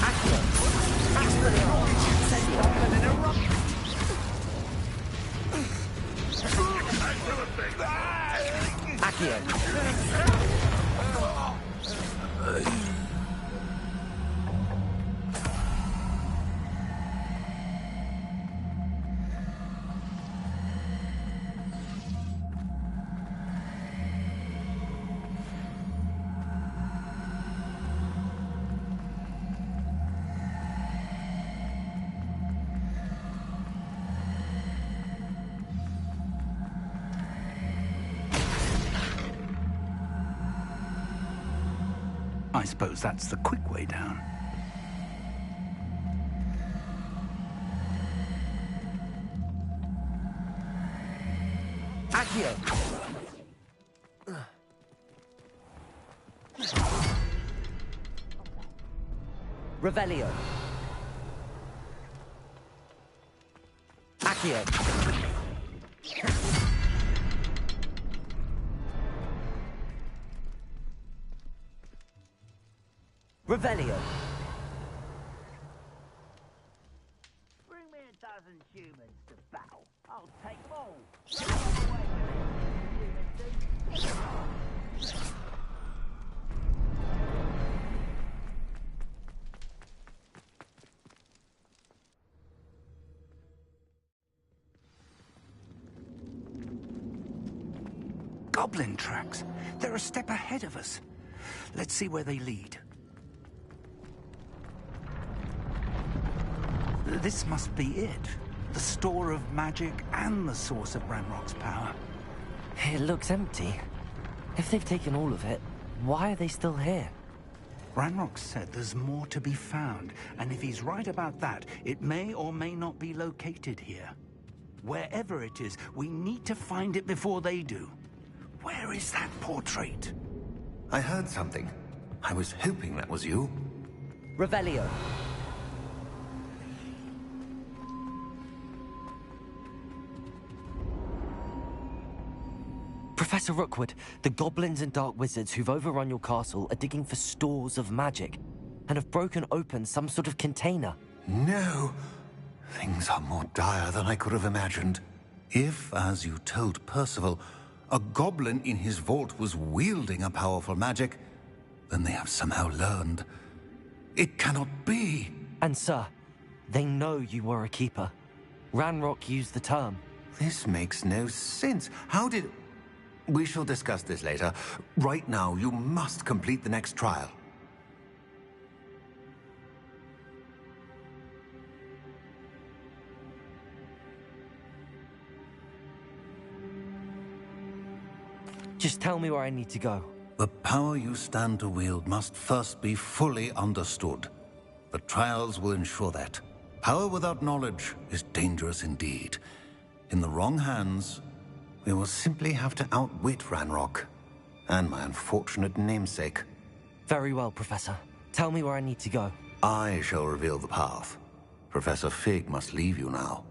Accio. Expelliarmus. Send it up and then erupt. Accio. I suppose that's the quick way down. Accio. Revelio. Accio. Revelio. Bring me 12 humans to battle. I'll take them all. Goblin tracks. They're a step ahead of us. Let's see where they lead. This must be it. The store of magic and the source of Ranrock's power. It looks empty. If they've taken all of it, why are they still here? Ranrock said there's more to be found, and if he's right about that, it may or may not be located here. Wherever it is, we need to find it before they do. Where is that portrait? I heard something. I was hoping that was you. Revelio. Professor Rookwood, the goblins and dark wizards who've overrun your castle are digging for stores of magic and have broken open some sort of container. No. Things are more dire than I could have imagined. If, as you told Percival, a goblin in his vault was wielding a powerful magic, then they have somehow learned. It cannot be. And sir, they know you were a keeper. Ranrock used the term. This makes no sense. How did... We shall discuss this later. Right now, you must complete the next trial. Just tell me where I need to go. The power you stand to wield must first be fully understood. The trials will ensure that. Power without knowledge is dangerous indeed. In the wrong hands, we will simply have to outwit Ranrock and my unfortunate namesake. Very well, Professor. Tell me where I need to go. I shall reveal the path. Professor Fig must leave you now.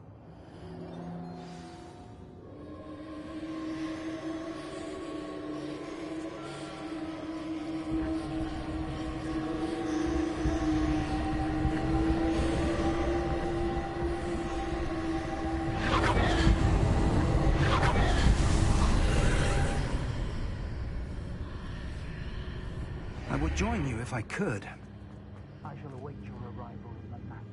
I would join you if I could. I shall await your arrival in the map.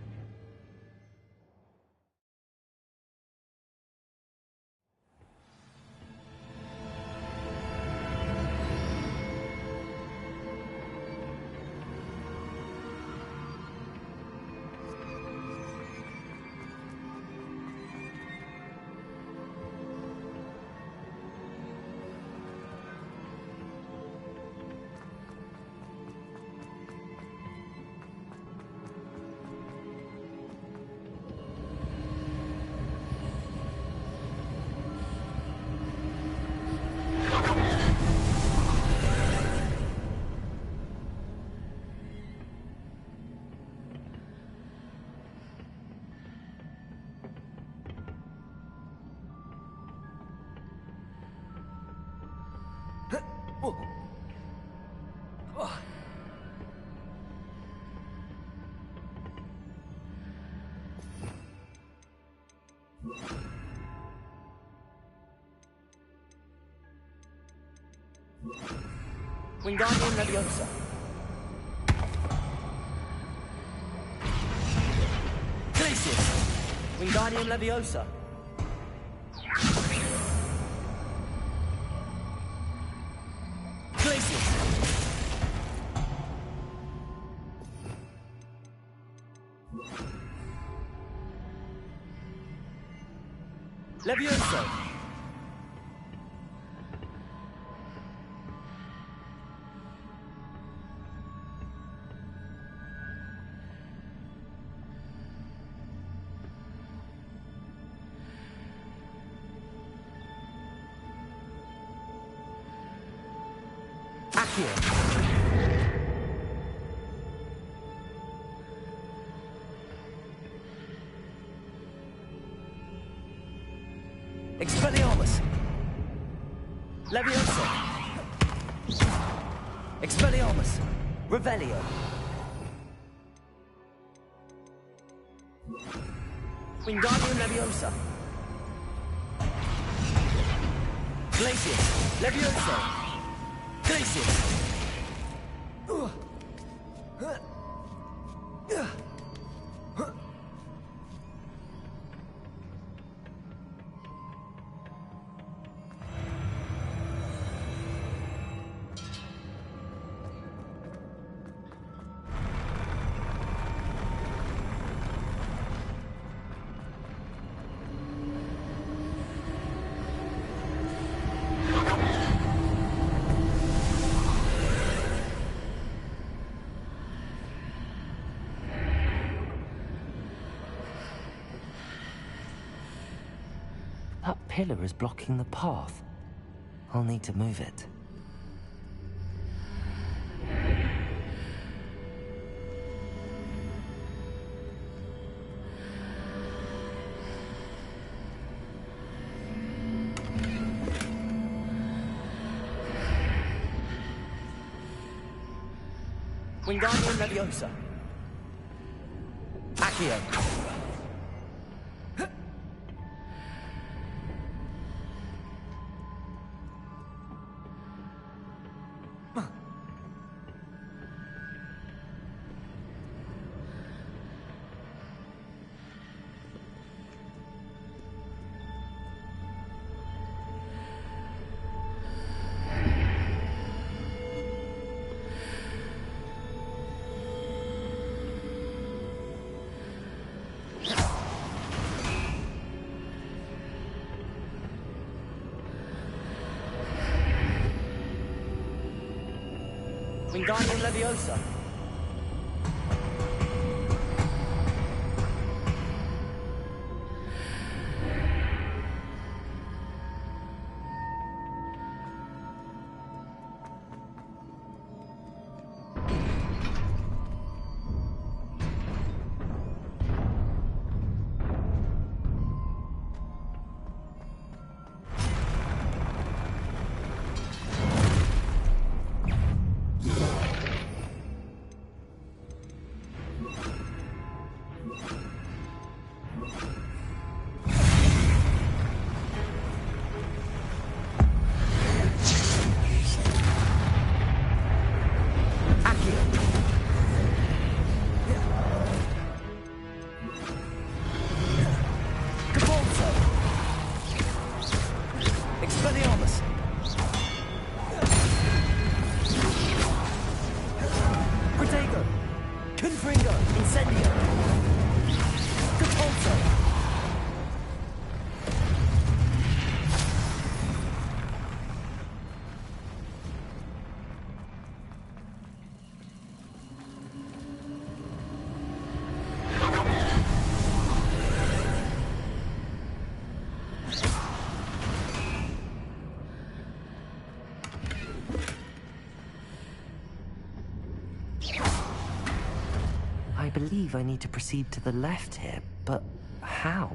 Wingardium Leviosa. Glacius. Wingardium Leviosa. Glacius. Leviosa. Expelliarmus. Leviosa. Expelliarmus. Revelio. Wingardium Leviosa. Glacius. Leviosa. Glacius. That pillar is blocking the path. I'll need to move it. Wingardium Leviosa. Accio. Wingardium Leviosa. believe I need to proceed to the left here, but how?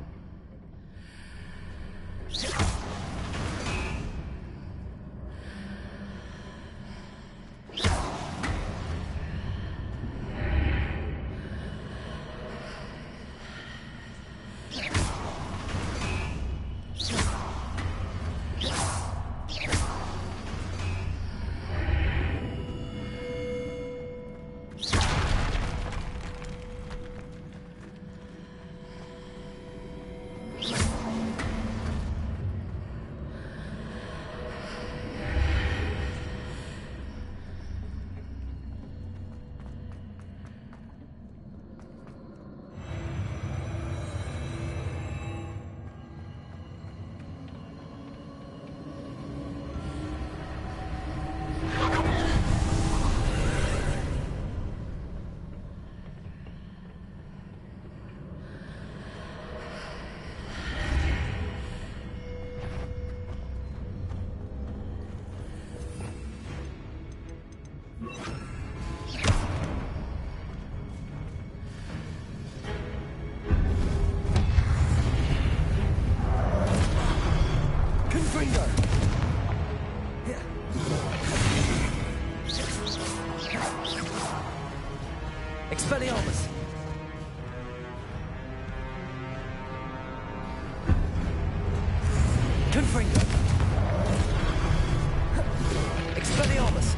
Expelliarmus! Confringo! Expelliarmus!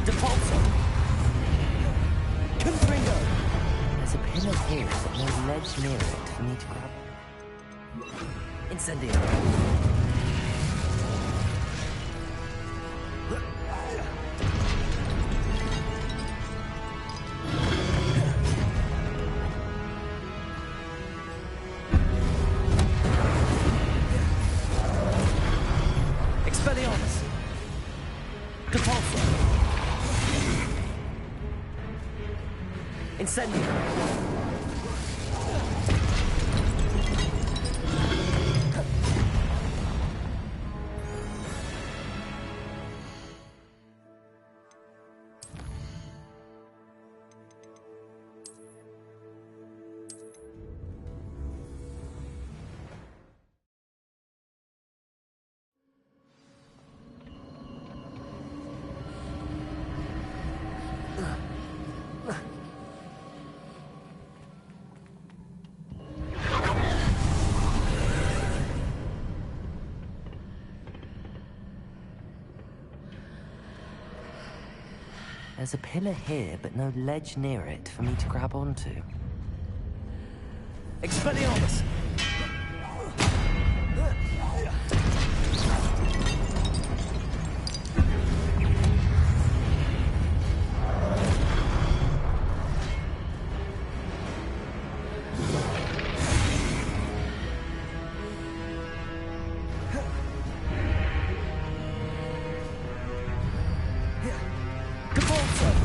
Depulso! Confringo! There's a pillar here, but no ledge near it for me to grab. Incendio! Expelliarmus! Depulso! Incendio! There's a pillar here, but no ledge near it for me to grab onto. Expelliarmus!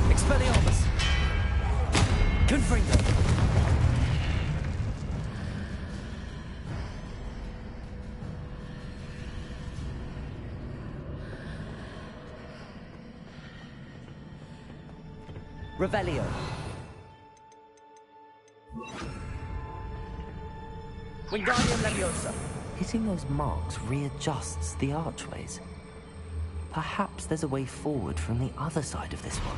Expelliarmus! Confringo! Revelio! Wingardium Leviosa! Hitting those marks readjusts the archways. Perhaps there's a way forward from the other side of this one.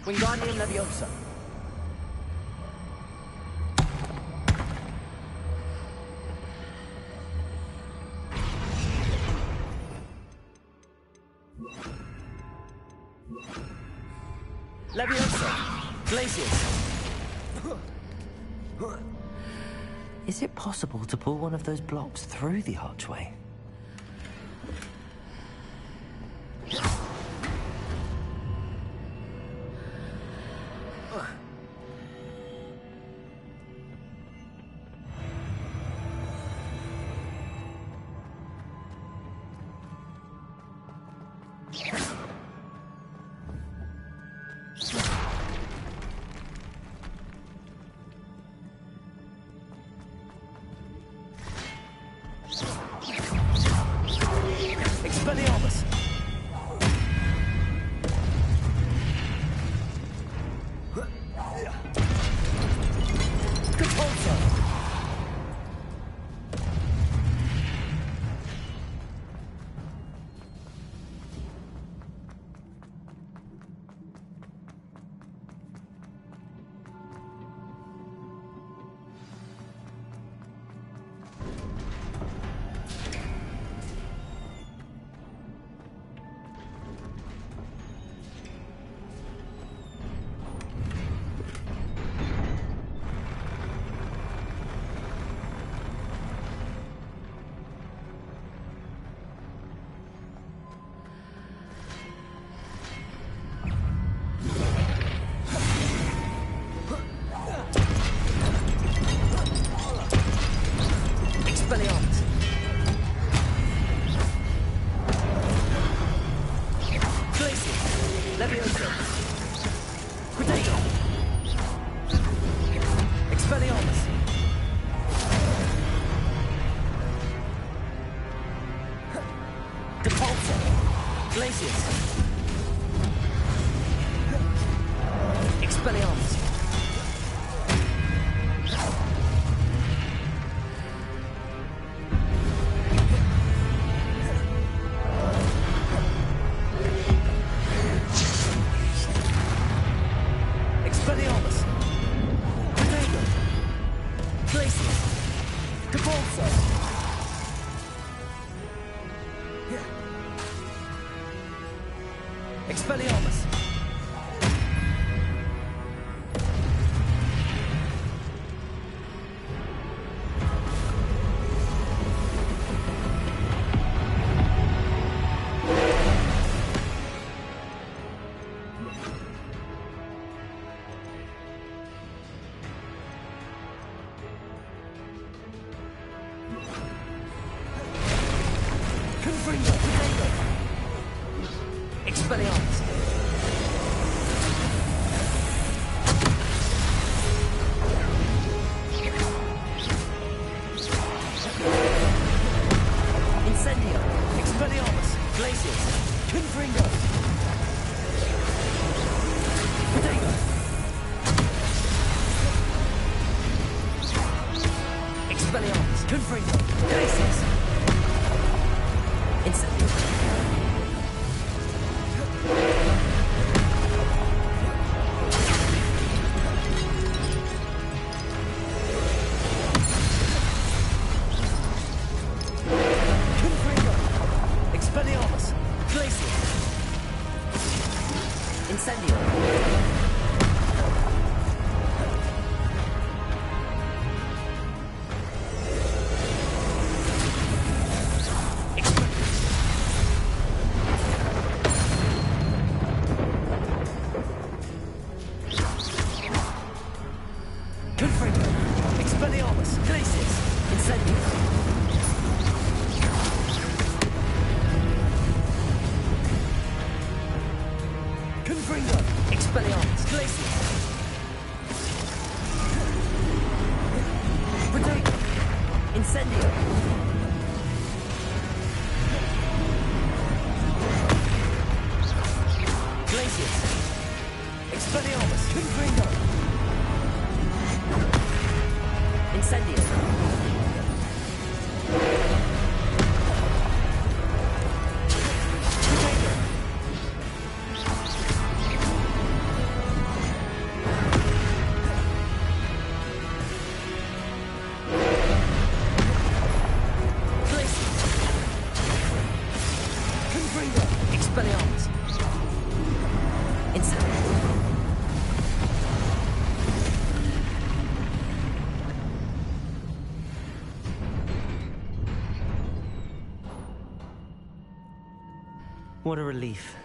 Wingardium Leviosa! Leviosa! Glacius! Is it possible to pull one of those blocks through the archway? Expelliarmus! Repulsor! Expelliarmus! Glacius! Leviosa! Protego! Expelliarmus! Depulsor! Glacius! Expelliarmus! Expelliarmus! Protego! Glacius! Depulsor! Expelliarmus! Confringo! Protego! Expelliarmus! Incendio! Expelliarmus! Glacius! Confringo! Protego! Expelliarmus! Confringo! Glacius! Incendio! Confringo! Expelliarmus! Glacius! Incendio! Confringo! Expelliarmus! Glacius! Incendio! Confringo! Expelliarmus! Glacius! Protego! Incendio! Glacius! Expelliarmus! Confringo! Incendio! Protego! Glacius! Confringo! Expelliarmus! Incendio! What a relief.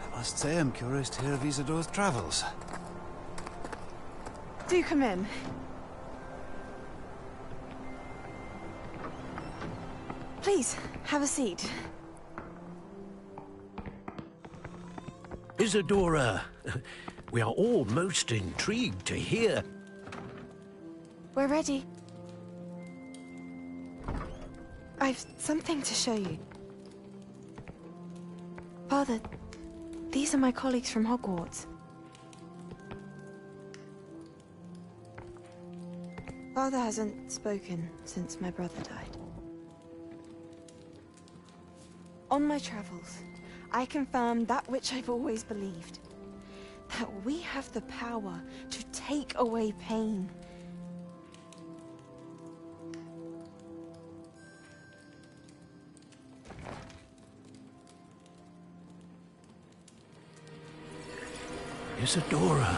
I must say I'm curious to hear of Isidore's travels. Do come in. Please, have a seat. Isadora, we are all most intrigued to hear. We're ready. I've something to show you. Father, these are my colleagues from Hogwarts. Father hasn't spoken since my brother died. On my travels, I confirmed that which I've always believed. That we have the power to take away pain. Isadora.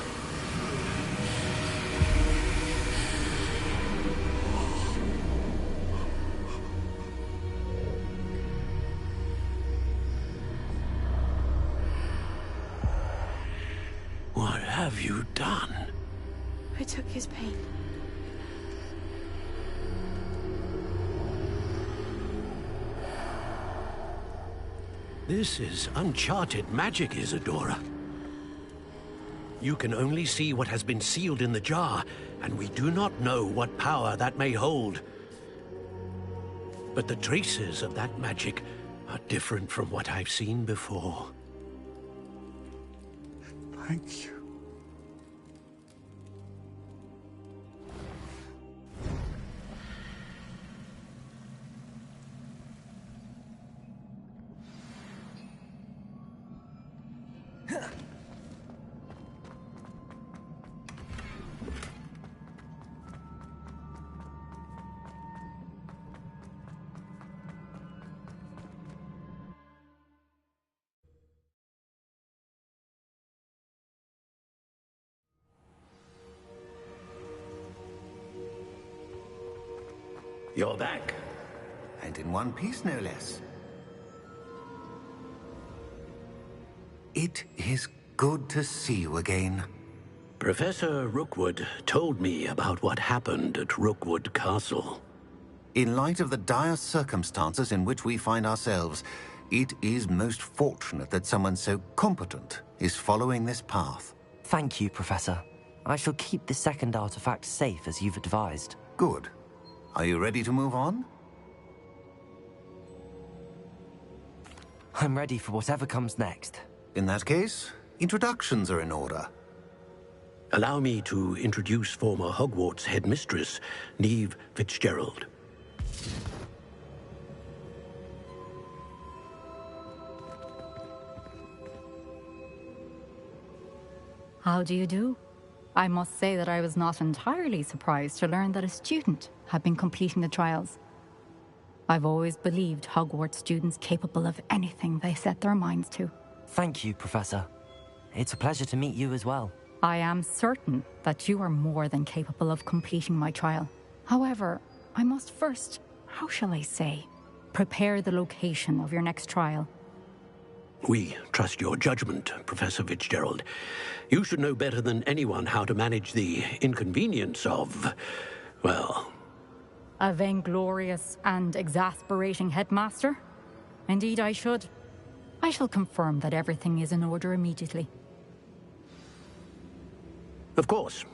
What have you done? I took his pain. This is uncharted magic, Isadora. You can only see what has been sealed in the jar, and we do not know what power that may hold. But the traces of that magic are different from what I've seen before. Thank you. You're back. And in one piece, no less. It is good to see you again. Professor Rookwood told me about what happened at Rookwood Castle. In light of the dire circumstances in which we find ourselves, it is most fortunate that someone so competent is following this path. Thank you, Professor. I shall keep the second artifact safe as you've advised. Good. Are you ready to move on? I'm ready for whatever comes next. In that case, introductions are in order. Allow me to introduce former Hogwarts headmistress, Neve Fitzgerald. How do you do? I must say that I was not entirely surprised to learn that a student had been completing the trials. I've always believed Hogwarts students capable of anything they set their minds to. Thank you, Professor. It's a pleasure to meet you as well. I am certain that you are more than capable of completing my trial. However, I must first, how shall I say, prepare the location of your next trial. We trust your judgment, Professor Fitzgerald. You should know better than anyone how to manage the inconvenience of, well... A vainglorious and exasperating headmaster? Indeed I should. I shall confirm that everything is in order immediately. Of course.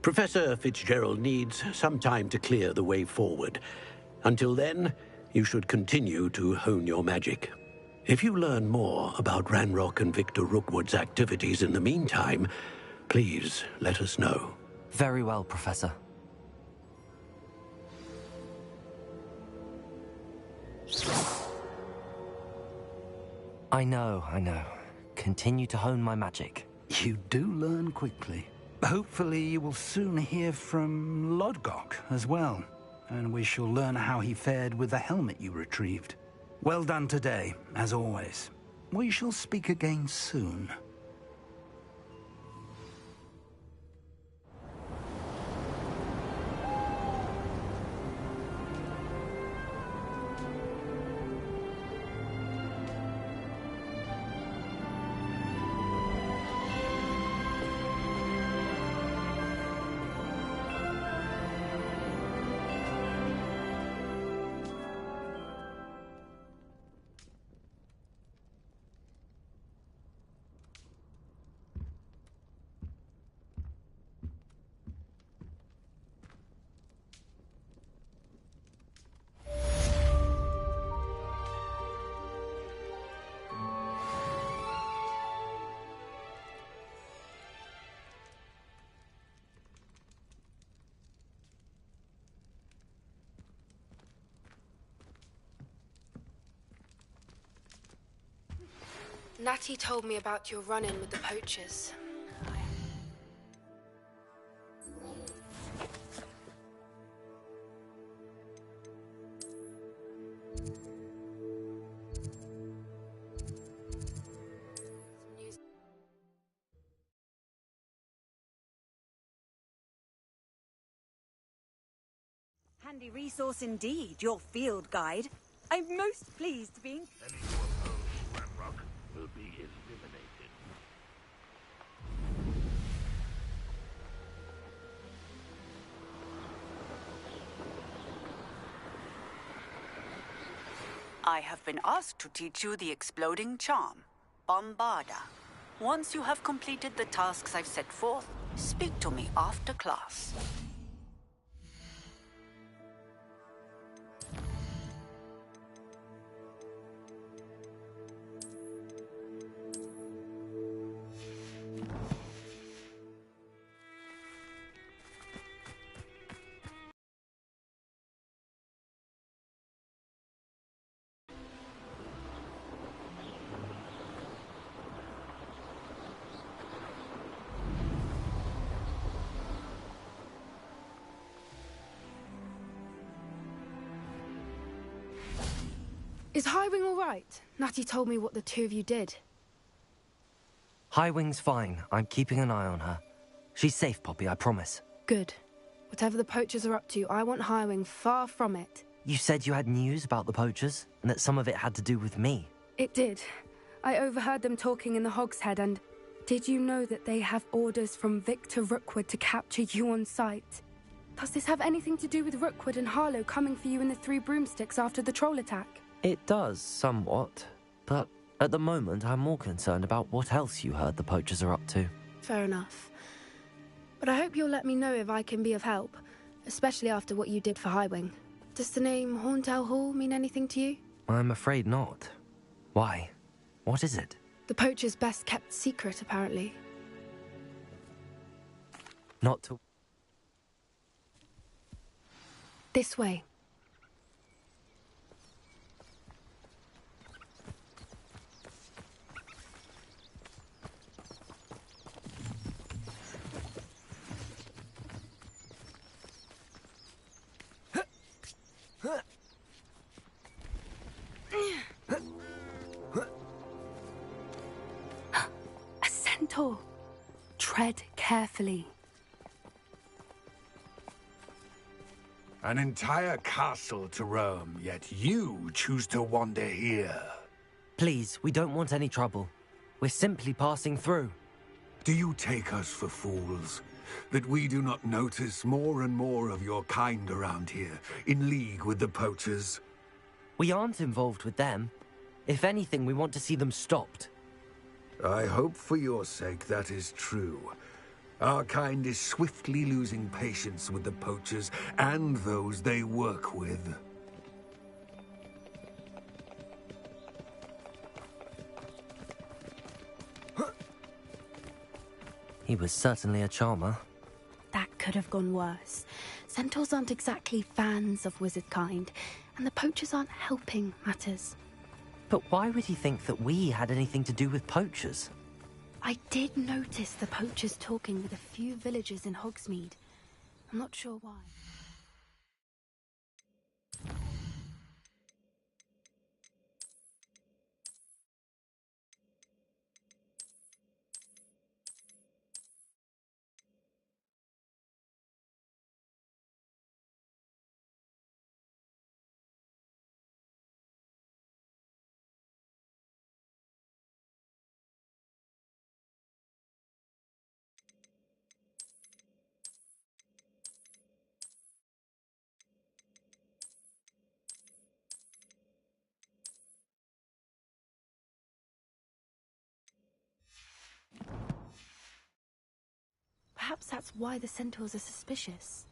Professor Fitzgerald needs some time to clear the way forward. Until then, you should continue to hone your magic. If you learn more about Ranrock and Victor Rookwood's activities in the meantime, please let us know. Very well, Professor. I know. Continue to hone my magic. You do learn quickly. Hopefully you will soon hear from Lodgok as well, and we shall learn how he fared with the helmet you retrieved. Well done today, as always. We shall speak again soon. Natty told me about your run-in with the poachers. Handy resource indeed, your field guide. I'm most pleased to be... Any who oppose Ranrock will be eliminated. I have been asked to teach you the exploding charm, Bombarda. Once you have completed the tasks I've set forth, speak to me after class. Is Highwing all right? Natty told me what the two of you did. Highwing's fine. I'm keeping an eye on her. She's safe, Poppy, I promise. Good. Whatever the poachers are up to, I want Highwing far from it. You said you had news about the poachers, and that some of it had to do with me. It did. I overheard them talking in the Hogshead, and did you know that they have orders from Victor Rookwood to capture you on sight? Does this have anything to do with Rookwood and Harlow coming for you in the Three Broomsticks after the troll attack? It does, somewhat. But at the moment, I'm more concerned about what else you heard the poachers are up to. Fair enough. But I hope you'll let me know if I can be of help, especially after what you did for Highwing. Does the name Horntail Hall mean anything to you? I'm afraid not. Why? What is it? The poacher's best kept secret, apparently. Not to... This way. A centaur. Tread carefully. An entire castle to roam, yet you choose to wander here. Please, we don't want any trouble. We're simply passing through. Do you take us for fools? That we do not notice more and more of your kind around here, in league with the poachers? We aren't involved with them. If anything, we want to see them stopped. I hope for your sake that is true. Our kind is swiftly losing patience with the poachers and those they work with. He was certainly a charmer. That could have gone worse. Centaurs aren't exactly fans of wizard kind, and the poachers aren't helping matters. But why would he think that we had anything to do with poachers? I did notice the poachers talking with a few villagers in Hogsmeade. I'm not sure why. Perhaps that's why the centaurs are suspicious.